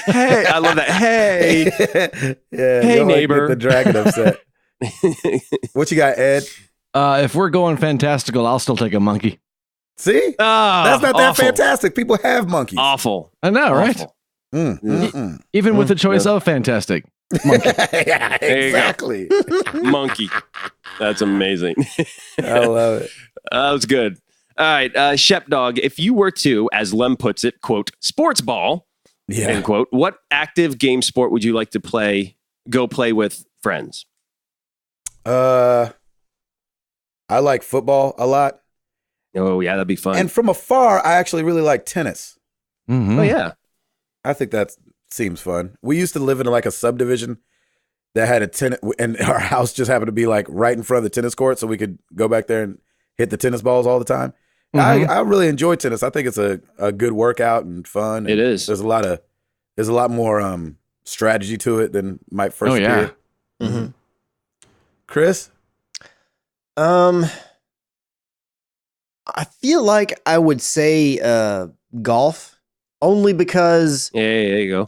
Hey, I love that. Hey. Yeah, Hey, you'll, like, neighbor. get the dragon upset. What you got, Ed? If we're going fantastical, I'll still take a monkey. See? Ah, That's not that awful. fantastic. People have monkeys. Awful. I know, right? Awful. Even with the choice of fantastic. Yeah, There you go. exactly. Monkey. That's amazing. I love it. That was good. All right, Shep Dog, if you were to, as Lem puts it, quote, sports ball, Yeah. end quote, what active game sport would you like to go play with friends? I like football a lot. Oh, yeah, that'd be fun. And from afar, I actually really like tennis. Mhm. Oh, yeah. I think that seems fun. We used to live in like a subdivision that had a tennis, and our house just happened to be like right in front of the tennis court, so we could go back there and hit the tennis balls all the time. I really enjoy tennis. I think it's a good workout and fun. It and is. There's a lot more strategy to it than might first Oh, yeah. appear. Mm-hmm. Chris? I feel like I would say golf, only because Yeah, there you go.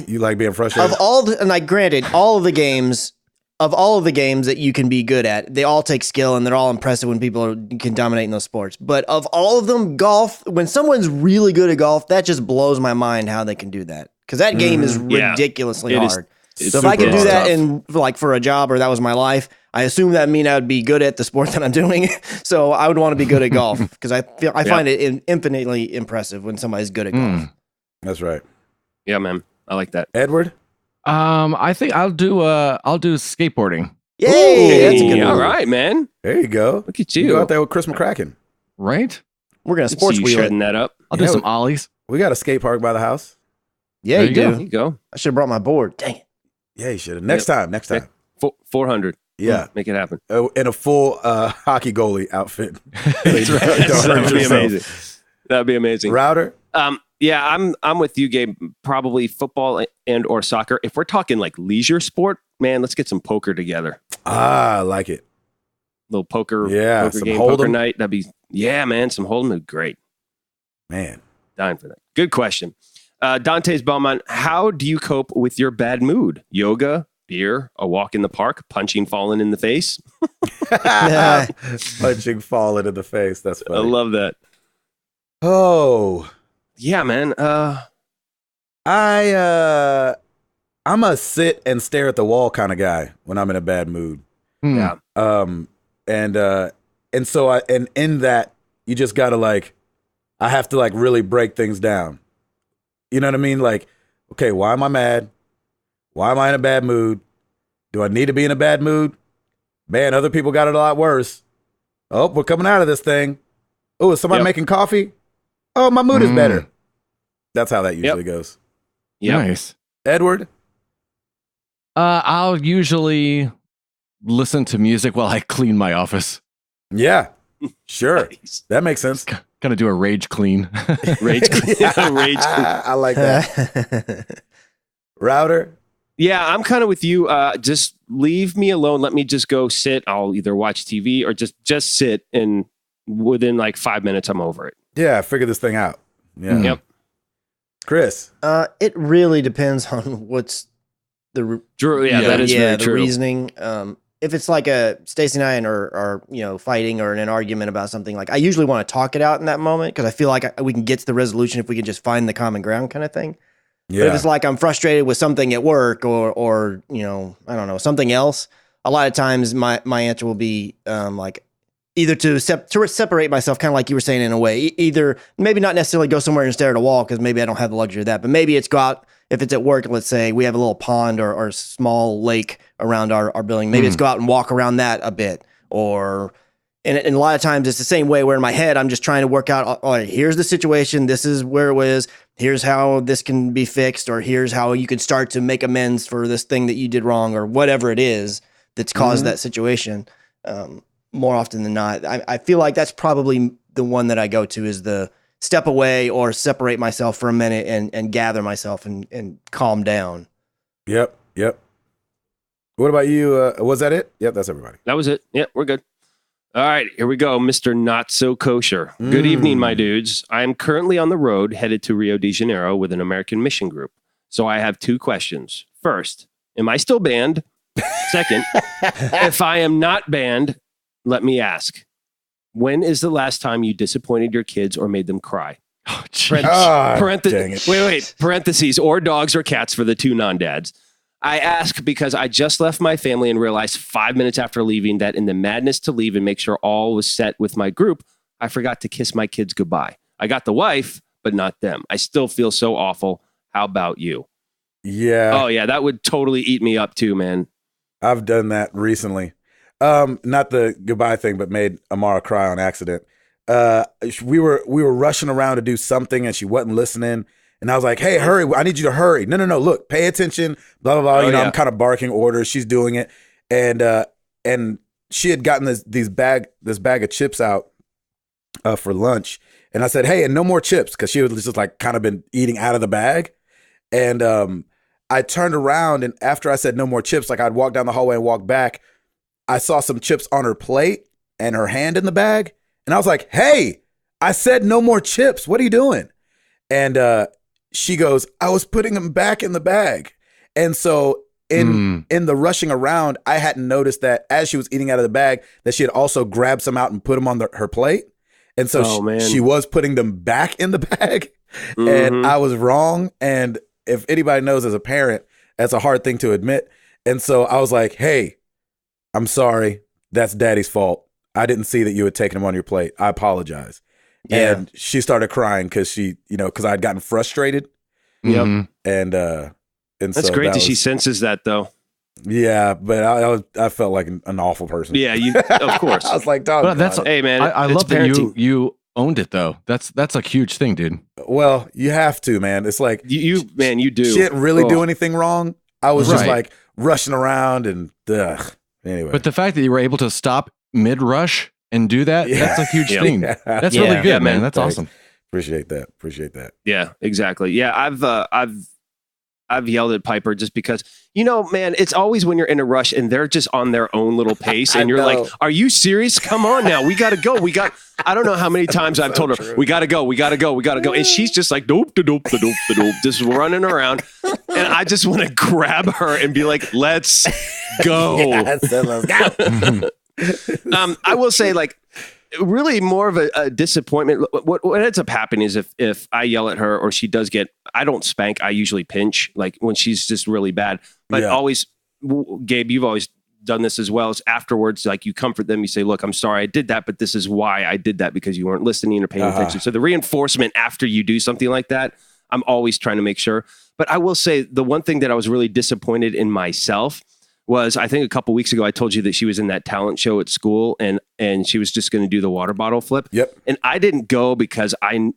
You like being frustrated? of all the, and like granted, all of the games that you can be good at, they all take skill and they're all impressive when people can dominate in those sports. But of all of them, golf, when someone's really good at golf, that just blows my mind how they can do that. Because that game is ridiculously hard. So if I could do that in like for a job or that was my life, I assume that mean I would be good at the sport that I'm doing. So I would want to be good at golf because I find it infinitely impressive when somebody's good at golf. That's right. Yeah, man. I like that. Edward? I think I'll do skateboarding. Yay! That's a good All one. right, man. There you go. Look at You you. go out there with Chris McCracken. Right? We're gonna See sports you wheel it. shredding that up. I'll do some ollies. We got a skate park by the house. Yeah, There you you go. do. There you go. I should have brought my board. Dang it. Yeah, you should have. Next time. 400. Yeah. Make it happen. In a full hockey goalie outfit. That's right. That would be amazing. That'd be amazing. Router? Yeah, I'm with you, Gabe. Probably football and or soccer. If we're talking like leisure sport, man, let's get some poker together. I like it. Little poker, Yeah, poker some game, Hold'em. poker night. That'd be man. Some Hold'em would be great. Man. Dying for that. Good question. Dante's Belmont. How do you cope with your bad mood? Yoga, beer, a walk in the park, punching fallen in the face. Punching falling in the face. That's funny. I love that. Oh. Yeah, man. I'm a sit and stare at the wall kind of guy when I'm in a bad mood. Yeah. And so in that you just gotta like, I have to like really break things down. You know what I mean? Like, okay, why am I mad? Why am I in a bad mood? Do I need to be in a bad mood? Man, other people got it a lot worse. Oh, we're coming out of this thing. Oh, is somebody making coffee? Oh, my mood is better. That's how that usually goes. Yeah. Nice. Edward? I'll usually listen to music while I clean my office. Yeah, sure. That makes sense. Gonna do a rage clean. Rage clean. Rage clean. I like that. Router? Yeah, I'm kind of with you. Just leave me alone. Let me just go sit. I'll either watch TV or just sit, and within like 5 minutes, I'm over it. Yeah, figure this thing out. Yeah. Yep. Chris? It really depends on what's the Drew, that is very the true. reasoning. If it's like Stacey and I are fighting or in an argument about something, like I usually want to talk it out in that moment because I feel like we can get to the resolution if we can just find the common ground kind of thing. Yeah. But if it's like I'm frustrated with something at work or I don't know, something else, a lot of times my answer will be like either to separate myself, kind of like you were saying in a way, either maybe not necessarily go somewhere and stare at a wall because maybe I don't have the luxury of that, but maybe it's go out. If it's at work, let's say we have a little pond or small lake around our building. Maybe it's go out and walk around that a bit. And a lot of times it's the same way where in my head, I'm just trying to work out, all right, here's the situation. This is where it was. Here's how this can be fixed, or here's how you can start to make amends for this thing that you did wrong, or whatever it is that's caused that situation. More often than not, I feel like that's probably the one that I go to is the step away or separate myself for a minute and gather myself and calm down. Yep. What about you? Was that it? Yep, that's everybody. That was it. Yeah, we're good. All right, here we go, Mr. Not So Kosher. Good evening, my dudes. I am currently on the road headed to Rio de Janeiro with an American mission group. So I have two questions. First, am I still banned? Second, if I am not banned, let me ask, when is the last time you disappointed your kids or made them cry? Oh, dang it. Wait, parentheses, or dogs or cats for the two non-dads. I ask because I just left my family and realized 5 minutes after leaving that in the madness to leave and make sure all was set with my group, I forgot to kiss my kids goodbye. I got the wife, but not them. I still feel so awful. How about you? Yeah. Oh, yeah, that would totally eat me up too, man. I've done that recently. Not the goodbye thing, but made Amara cry on accident. We were rushing around to do something and she wasn't listening. And I was like, hey, hurry. I need you to hurry. No. Look, pay attention. Blah, blah, blah. I'm kind of barking orders. She's doing it. And she had gotten this bag of chips out for lunch. And I said, hey, and no more chips. Because she was just like kind of been eating out of the bag. And I turned around, and after I said no more chips, like I'd walk down the hallway and walk back, I saw some chips on her plate and her hand in the bag. And I was like, hey, I said no more chips. What are you doing? And she goes, I was putting them back in the bag. And so in the rushing around, I hadn't noticed that as she was eating out of the bag, that she had also grabbed some out and put them on her plate. And so she was putting them back in the bag. And I was wrong. And if anybody knows as a parent, that's a hard thing to admit. And so I was like, hey, I'm sorry. That's daddy's fault. I didn't see that you had taken them on your plate. I apologize. Yeah. And she started crying because because I'd gotten frustrated. Yep. And that's so great that she senses that, though. Yeah, but I felt like an awful person. Yeah, of course. I was like, dog. Hey, man. I love that you owned it, though. That's a huge thing, dude. Well, you have to, man. It's like you do. She didn't really do anything wrong. I was just like rushing around and anyway. But the fact that you were able to stop mid rush and do that, that's a huge thing. That's really good, man. That's awesome. Appreciate that. Yeah, exactly. Yeah, I've yelled at Piper just because, man, it's always when you're in a rush and they're just on their own little pace and you're like, are you serious? Come on now. We got to go. I don't know how many times I've told her, we got to go. And she's just like, dope, just running around. And I just want to grab her and be like, let's go. Let's go. I will say, like, really more of a disappointment. What ends up happening is if I yell at her or she does I don't spank, I usually pinch, like when she's just really bad. But always, Gabe, you've always done this as well. As afterwards, like you comfort them, you say, look, I'm sorry I did that, but this is why I did that, because you weren't listening or paying attention. So the reinforcement after you do something like that, I'm always trying to make sure. But I will say the one thing that I was really disappointed in myself was, I think a couple weeks ago, I told you that she was in that talent show at school and she was just going to do the water bottle flip. Yep. And I didn't go because I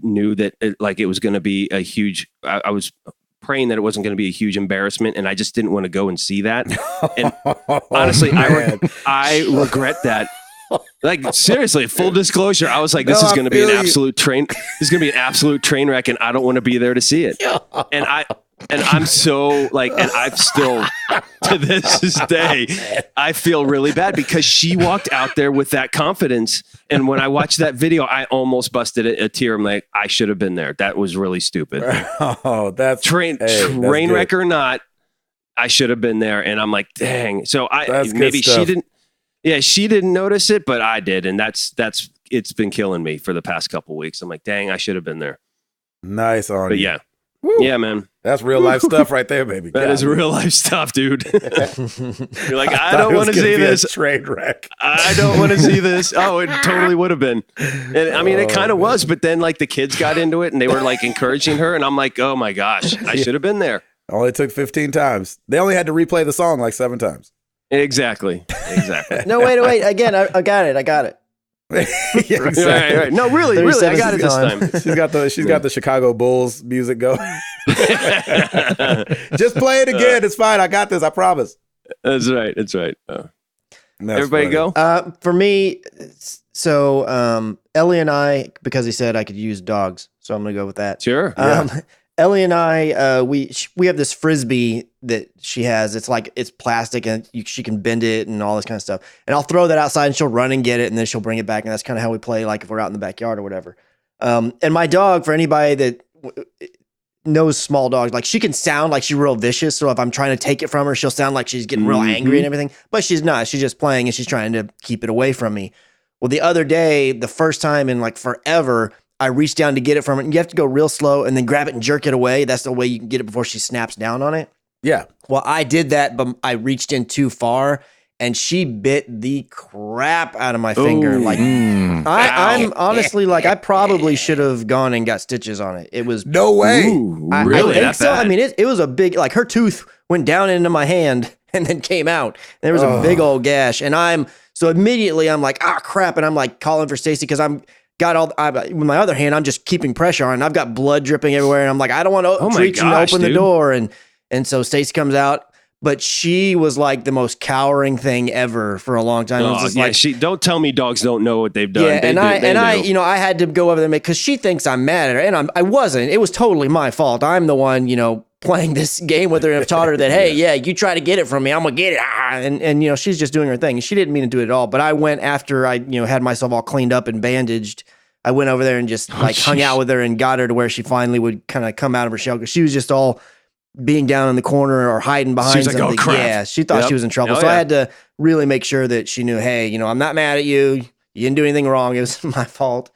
knew that it was going to be a huge, I was praying that it wasn't going to be a huge embarrassment, and I just didn't want to go and see that. And honestly, I regret that. Like, seriously, full disclosure, I was like, this is going to be an absolute train. This is going to be an absolute train wreck, and I don't want to be there to see it. And I'm so like, and I've still, to this day, I feel really bad because she walked out there with that confidence. And when I watched that video, I almost busted a tear. I'm like, I should have been there. That was really stupid. Oh, that's train wreck or not, I should have been there. And I'm like, dang. So maybe she didn't. Yeah, she didn't notice it, but I did. And it's been killing me for the past couple weeks. I'm like, dang, I should have been there. Nice on you. But yeah. Woo. Yeah, man. That's real life stuff right there, baby. That is real life stuff, dude. You're like, I don't want to see this. Train wreck. I don't want to see this. Oh, it totally would have been. And I mean, it kind of was, but then like the kids got into it and they were like encouraging her. And I'm like, oh my gosh, I should have been there. Only took 15 times. They only had to replay the song like 7 times. Exactly. No, wait. Again, I got it. Yeah, exactly. Right. No, really, I got it this time. She's got the Chicago Bulls music going. Just play it again. It's fine. I got this. I promise. That's right. Everybody funny. go. For me, so Ellie and I, because he said I could use dogs, so I'm gonna go with that. Sure. Ellie and I, we have this frisbee that she has. It's plastic and she can bend it and all this kind of stuff. And I'll throw that outside and she'll run and get it and then she'll bring it back. And that's kind of how we play, like if we're out in the backyard or whatever. And my dog, for anybody that knows small dogs, like she can sound like she's real vicious. So if I'm trying to take it from her, she'll sound like she's getting real angry and everything. But she's not. She's just playing and she's trying to keep it away from me. Well, the other day, the first time in like forever, I reached down to get it from her, and you have to go real slow and then grab it and jerk it away. That's the way you can get it before she snaps down on it. Yeah. Well, I did that, but I reached in too far, and she bit the crap out of my finger. Like, I'm honestly like, I probably should have gone and got stitches on it. It was no way. Really? I think so. I mean, it was a big, like her tooth went down into my hand and then came out. There was a big old gash, and so immediately I'm like, crap, and I'm like calling for Stacy because with my other hand, I'm just keeping pressure on, and I've got blood dripping everywhere. And I'm like, I don't want to reach and open the door. And so Stacey comes out, but she was like the most cowering thing ever for a long time. Oh, yeah, don't tell me dogs don't know what they've done. Yeah, I had to go over there because she thinks I'm mad at her, and I wasn't. It was totally my fault. I'm the one, playing this game with her and have taught her that, hey, you try to get it from me, I'm gonna get it. And she's just doing her thing. She didn't mean to do it at all. But I went after I, had myself all cleaned up and bandaged. I went over there and just like hung out with her and got her to where she finally would kind of come out of her shell, because she was just all being down in the corner or hiding behind She was like, something. "Oh, crap." Yeah, she thought she was in trouble. Oh, So yeah. I had to really make sure that she knew, hey, you know, I'm not mad at you. You didn't do anything wrong. It was my fault.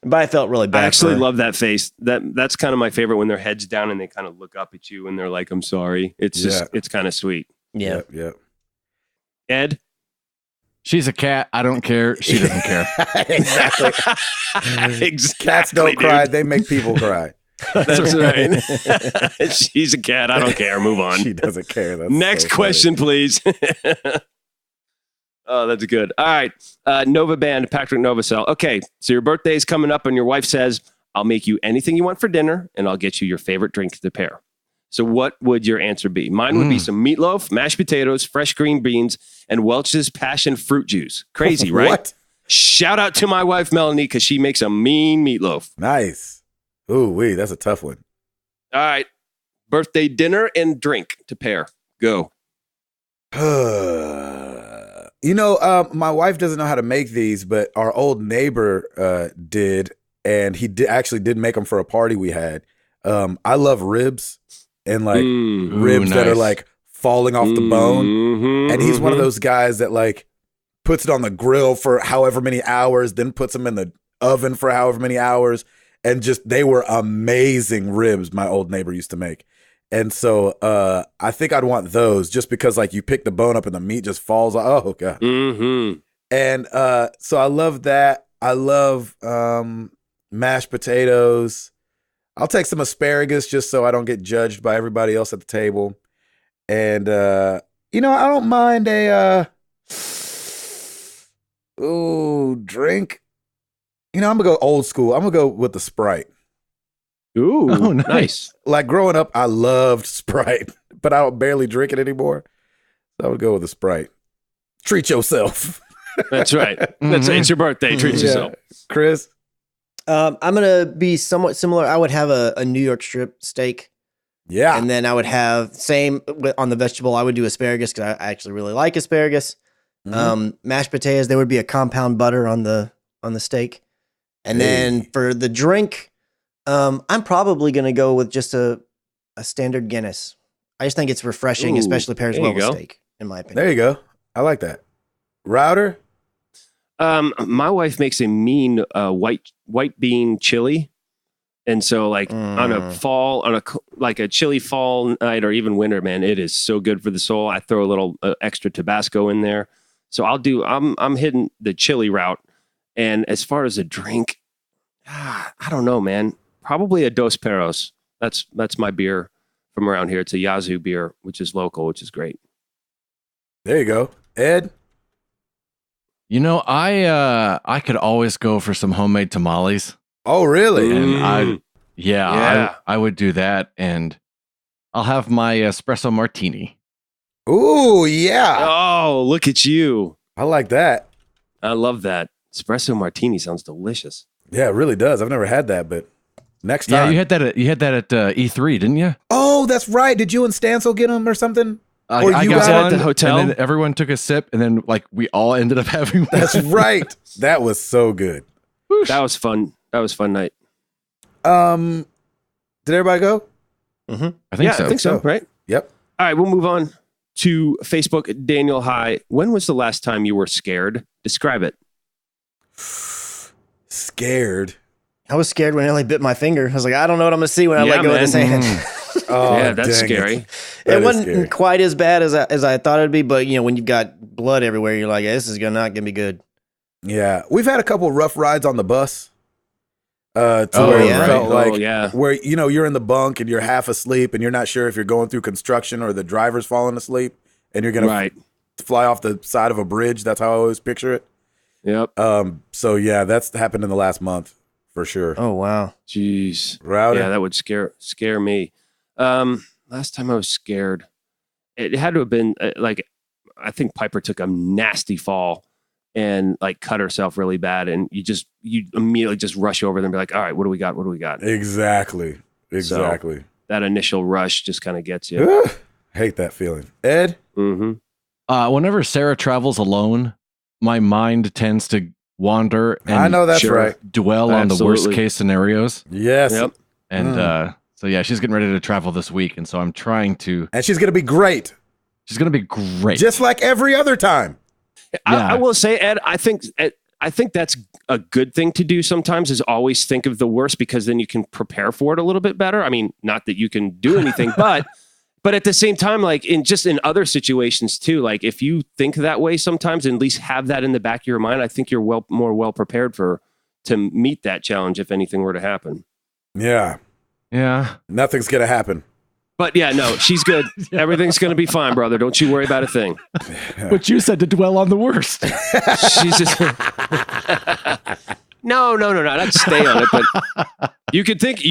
But I felt really bad. I actually for her. love that face. That's kind of my favorite, when their head's down and they kind of look up at you and they're like, "I'm sorry." It's just it's kind of sweet. Yeah. Yep. Ed, She's a cat. I don't care. She doesn't care. Exactly. exactly. Cats don't cry. dude. They make people cry. That's right. She's a cat. I don't care. Move on. She doesn't care. That's Next so funny. question, please. Oh, that's good. All right. Nova Band, Patrick Novacell. Okay, so your birthday's coming up and your wife says, "I'll make you anything you want for dinner and I'll get you your favorite drink to pair." So what would your answer be? Mine would be some meatloaf, mashed potatoes, fresh green beans, and Welch's passion fruit juice. Crazy, right? What? Shout out to my wife, Melanie, because she makes a mean meatloaf. Nice. Ooh, wee, that's a tough one. All right. Birthday dinner and drink to pair. Go. You know, my wife doesn't know how to make these, but our old neighbor did, and he actually did make them for a party we had. I love ribs and like ribs that are nice. like falling off the bone. Mhm, And he's one of mhm. those guys that like puts it on the grill for however many hours, then puts them in the oven for however many hours. And just, they were amazing ribs my old neighbor used to make. And so I think I'd want those, just because like you pick the bone up and the meat just falls. Oh, God. Mhm. And so I love that. I love mashed potatoes. I'll take some asparagus just so I don't get judged by everybody else at the table. And, you know, I don't mind a drink. You know, I'm going to go old school. I'm going to go with the Sprite. Ooh, Oh, nice. Like growing up, I loved Sprite, but I don't barely drink it anymore. So I would go with the Sprite. Treat yourself. That's right. It's your birthday. Treat yourself. Chris? I'm going to be somewhat similar. I would have a New York strip steak. Yeah. And then I would have, on the vegetable, I would do asparagus, because I actually really like asparagus. Mashed potatoes, there would be a compound butter on the steak. And then for the drink, I'm probably going to go with just a standard Guinness. I just think it's refreshing, Ooh, especially pairs there well you with go. steak, in my opinion. There you go. I like that. Router? My wife makes a mean white bean chili, and so like on a chilly fall night or even winter, man, it is so good for the soul. I throw a little extra Tabasco in there, so I'm hitting the chili route. And as far as a drink, I don't know, man. Probably a Dos Perros. That's my beer from around here. It's a Yazoo beer, which is local, which is great. There you go. Ed? You know, I could always go for some homemade tamales. Oh, really? And Yeah. I would do that, and I'll have my espresso martini. Ooh, yeah. Oh, look at you. I like that. I love that. Espresso martini sounds delicious. Yeah, it really does. I've never had that, but next Yeah, time. you had that at E3, didn't you? Oh, that's right. Did you and Stancil get them or something? Or I you got got at one, the hotel? and then everyone took a sip, and then like we all ended up having one. That's right. That was so good. That was fun. That was a fun night. Did everybody go? I think so. I think so, right? Yep. All right, we'll move on to Facebook. Daniel, hi. When was the last time you were scared? Describe it. Scared. I was scared when I only bit my finger. I was like, I don't know what I'm going to see when I Yeah, let go of this man. hand. Oh, Yeah, that's dang scary. That It is wasn't scary. quite as bad as I thought it'd be, but you know, when you've got blood everywhere, you're like, this is not going to be good. Yeah. We've had a couple rough rides on the bus. To Oh, where it yeah? felt Oh, like yeah. where you know you're in the bunk and you're half asleep and you're not sure if you're going through construction or the driver's falling asleep and you're gonna Right. fly off the side of a bridge. That's how I always picture it. Yep. So yeah, that's happened in the last month for sure. Oh, wow. Jeez. Router? Yeah, that would scare me. Last time I was scared, it had to have been I think Piper took a nasty fall and like cut herself really bad, and you immediately just rush over them and be like, all right, what do we got? What do we got? Exactly. That initial rush just kind of gets you. Ugh, hate that feeling. Ed? Mm-hmm. Whenever Sarah travels alone, my mind tends to wander and I know that's Sure. right. dwell on the Absolutely. worst case scenarios. Yes. Yep. And so yeah, she's getting ready to travel this week, and so I'm trying to. And she's going to be great, She's gonna be great. just like every other time. I will say, Ed, I think that's a good thing to do sometimes, is always think of the worst, because then you can prepare for it a little bit better. I mean, not that you can do anything, but at the same time, like in other situations too, like if you think that way sometimes, and at least have that in the back of your mind, I think you're more well prepared to meet that challenge if anything were to happen. Yeah. yeah. Nothing's going to happen. But yeah, no, she's good. Everything's going to be fine, brother. Don't you worry about a thing. But you said to dwell on the worst. She's just no, not stay on it, but you can think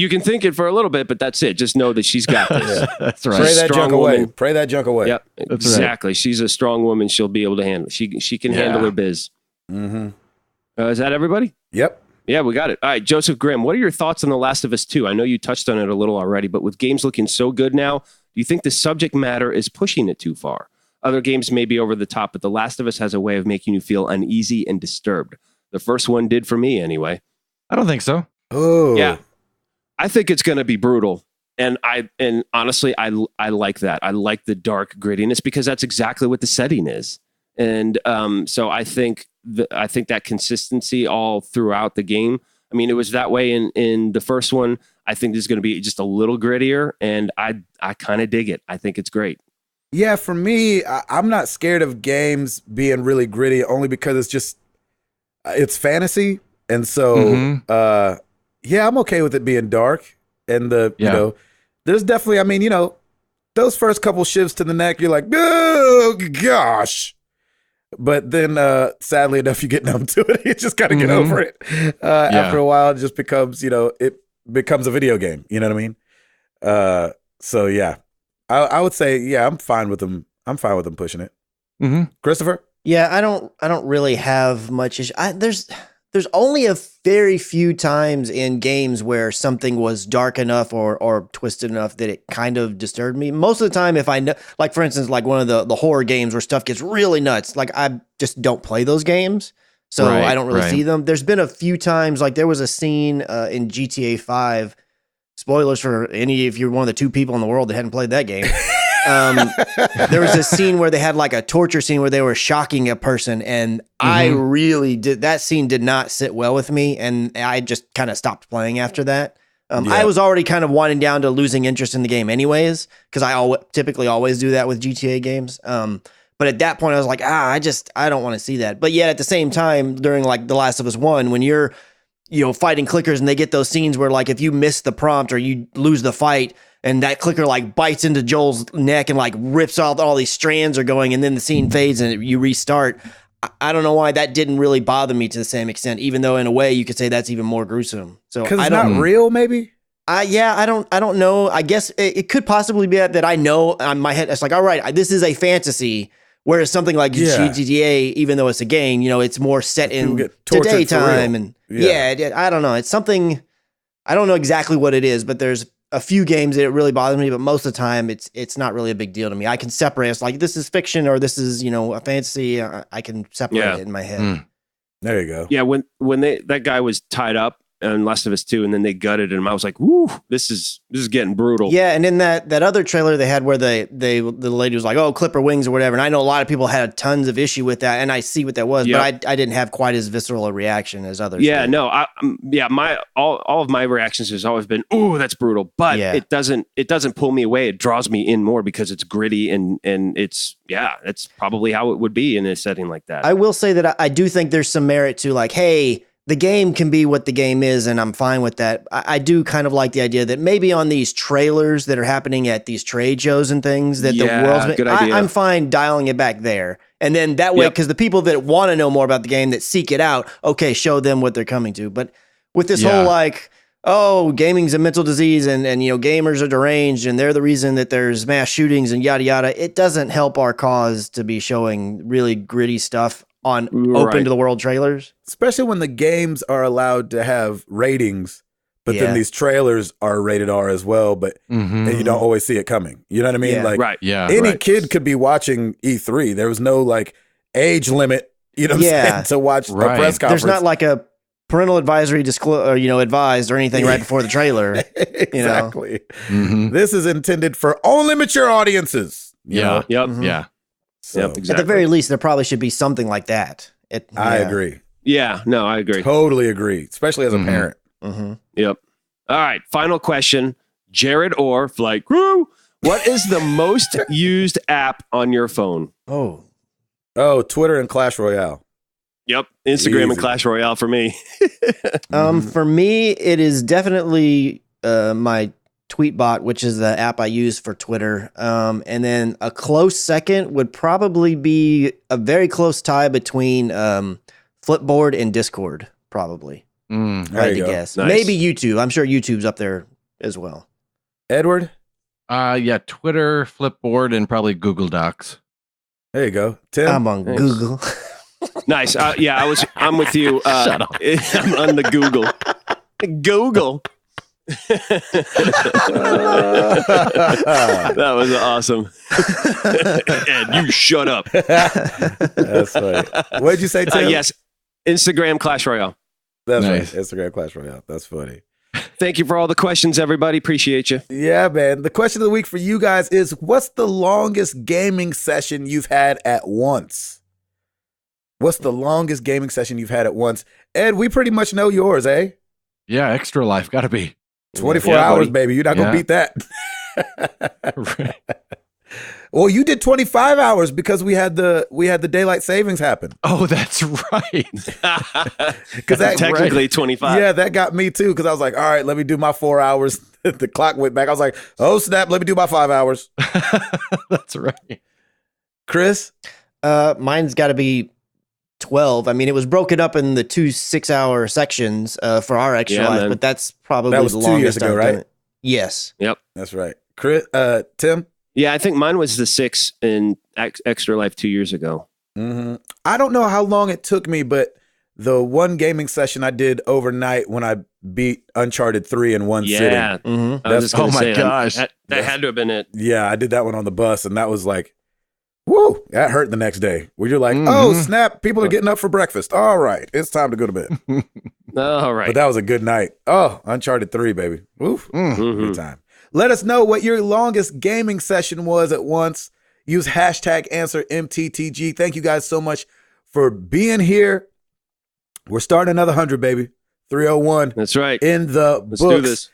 it for a little bit, but that's it. Just know that she's got this. That's right. Pray that Strong junk away. woman. Pray that junk away. Yep, right. exactly. She's a strong woman. She'll be able to handle. She can handle her biz. Mm-hmm. Is that everybody? Yep. Yeah, we got it. All right, Joseph Grimm, what are your thoughts on The Last of Us 2? I know you touched on it a little already, but with games looking so good now, do you think the subject matter is pushing it too far? Other games may be over the top, but The Last of Us has a way of making you feel uneasy and disturbed. The first one did for me anyway. I don't think so. Oh. Yeah. I think it's going to be brutal. And honestly, I like that. I like the dark grittiness, because that's exactly what the setting is. And so I think that consistency all throughout the game. I mean, it was that way in the first one. I think there's going to be just a little grittier, and I kind of dig it. I think it's great. Yeah, for me, I'm not scared of games being really gritty, only because it's fantasy. And so, yeah, I'm okay with it being dark. And there's definitely, I mean, those first couple shivs to the neck, you're like, oh gosh. But then, sadly enough, you get numb to it. You just got to get over it. After a while, it just becomes, it becomes a video game. You know what I mean? So yeah, I would say, yeah, I'm fine with them. I'm fine with them pushing it. Mm-hmm. Christopher? Yeah, I don't really have much issue. There's only a very few times in games where something was dark enough or twisted enough that it kind of disturbed me. Most of the time, if I know, like for instance, like one of the horror games where stuff gets really nuts, like I just don't play those games, so I don't really see them. There's been a few times, like there was a scene in GTA 5. Spoilers for if you're one of the two people in the world that hadn't played that game. There was a scene where they had like a torture scene where they were shocking a person, and I really that scene did not sit well with me, and I just kind of stopped playing after that. I was already kind of winding down to losing interest in the game anyways, because I typically always do that with GTA games. But at that point I was like, I don't want to see that. But yet at the same time, during like The Last of Us 1, when you're fighting clickers and they get those scenes where like if you miss the prompt or you lose the fight, and that clicker like bites into Joel's neck and like rips off all these strands are going, and then the scene fades and you restart. I don't know why that didn't really bother me to the same extent, even though in a way you could say that's even more gruesome. So Because it's not real, maybe? I don't know. I guess it could possibly be that I know on my head. It's like, all right, this is a fantasy. Whereas something like GTA, even though it's a game, it's more set in today time. And I don't know. It's something, I don't know exactly what it is, but there's a few games that it really bothers me, but most of the time it's not really a big deal to me. I can separate. It's like, this is fiction or this is, a fantasy. I can separate it in my head. There you go. Yeah, when that guy was tied up in Last of Us 2, and then they gutted him, I was like, woo, this is getting brutal. Yeah, and in that other trailer they had where the lady was like, oh, clip her wings or whatever, and I know a lot of people had tons of issue with that, and I see what that was, but I didn't have quite as visceral a reaction as others. Yeah, did. no, my all of my reactions has always been, ooh, that's brutal, but it doesn't pull me away. It draws me in more because it's gritty and it's that's probably how it would be in a setting like that. I will say that I do think there's some merit to like, hey, the game can be what the game is, and I'm fine with that. I do kind of like the idea that maybe on these trailers that are happening at these trade shows and things that the world's good idea. I'm fine dialing it back there. And then that way, because the people that want to know more about the game, that seek it out, okay, show them what they're coming to. But with this whole like, oh, gaming's a mental disease and gamers are deranged and they're the reason that there's mass shootings and yada, yada, it doesn't help our cause to be showing really gritty stuff on open to the world trailers. Especially when the games are allowed to have ratings, but then these trailers are rated R as well, but and you don't always see it coming. You know what I mean? Yeah. Like right. Any kid could be watching E3. There was no like age limit. You know what I'm saying? To watch a press conference. There's not like a parental advisory advised or anything right before the trailer. Exactly. This is intended for only mature audiences. You know? Yeah. So, exactly. At the very least, there probably should be something like that. I agree. Yeah, no, I agree. Totally agree, especially as a parent. Yep. All right, final question. Jared or Flight Crew, what is the most used app on your phone? Oh, Twitter and Clash Royale. Yep, Instagram Easy. and Clash Royale for me. For me, it is definitely my Tweetbot, which is the app I use for Twitter. And then a close second would probably be a very close tie between Flipboard and Discord, probably. If I had to guess. Nice. Maybe YouTube. I'm sure YouTube's up there as well. Edward? Yeah, Twitter, Flipboard, and probably Google Docs. There you go. Tim? I'm on Google. Nice. I'm with you. Shut up. I'm on the Google. Google. That was awesome. And you shut up. That's funny. What did you say, Tim? Yes, Instagram Clash Royale. That's Nice. right. Instagram Clash Royale. That's funny. Thank you for all the questions, everybody. Appreciate you. Yeah, man. The question of the week for you guys is, what's the longest gaming session you've had at once? What's the longest gaming session you've had at once? Ed, we pretty much know yours, eh? Yeah, Extra Life. Got to be. 24 Yeah, hours, buddy. baby. You're not going to beat that. Right. Well, you did 25 hours because we had the daylight savings happen. Oh, that's right. Because that Technically 25. Yeah, that got me too. Because I was like, all right, let me do my 4 hours. The clock went back. I was like, oh snap, let me do my 5 hours. That's right. Chris, Mine's got to be 12. I mean, it was broken up in the 2 6-hour sections for our Extra Yeah, Life, man. but that's probably That was the 2 longest years ago, I've right? done it. Yes. Yep. that's right. Chris, Tim. Yeah, I think mine was the 6 in Extra Life 2 years ago. I don't know how long it took me, but the one gaming session I did overnight when I beat Uncharted 3 in one sitting. Yeah. I was just Oh gonna my say, gosh. That had to have been it. Yeah, I did that one on the bus, and that was like, woo, that hurt the next day. Where you're like, oh, snap, people are getting up for breakfast. All right, it's time to go to bed. All right. But that was a good night. Oh, Uncharted 3, baby. Woof. Good time. Let us know what your longest gaming session was at once. Use hashtag answer MTTG. Thank you guys so much for being here. We're starting another 100, baby. 301. That's right. In the Let's books. do this.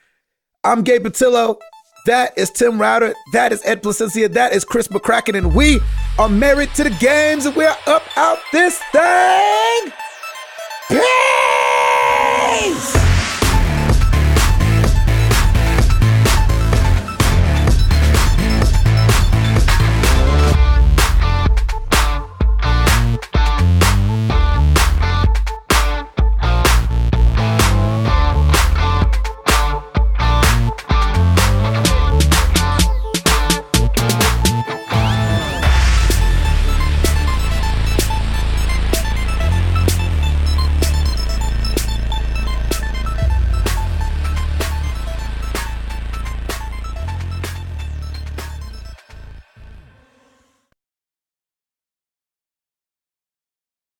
I'm Gabe Patillo. That is Tim Router. That is Ed Placencia. That is Chris McCracken. And we are married to the games, and we're up out this thing. Yeah!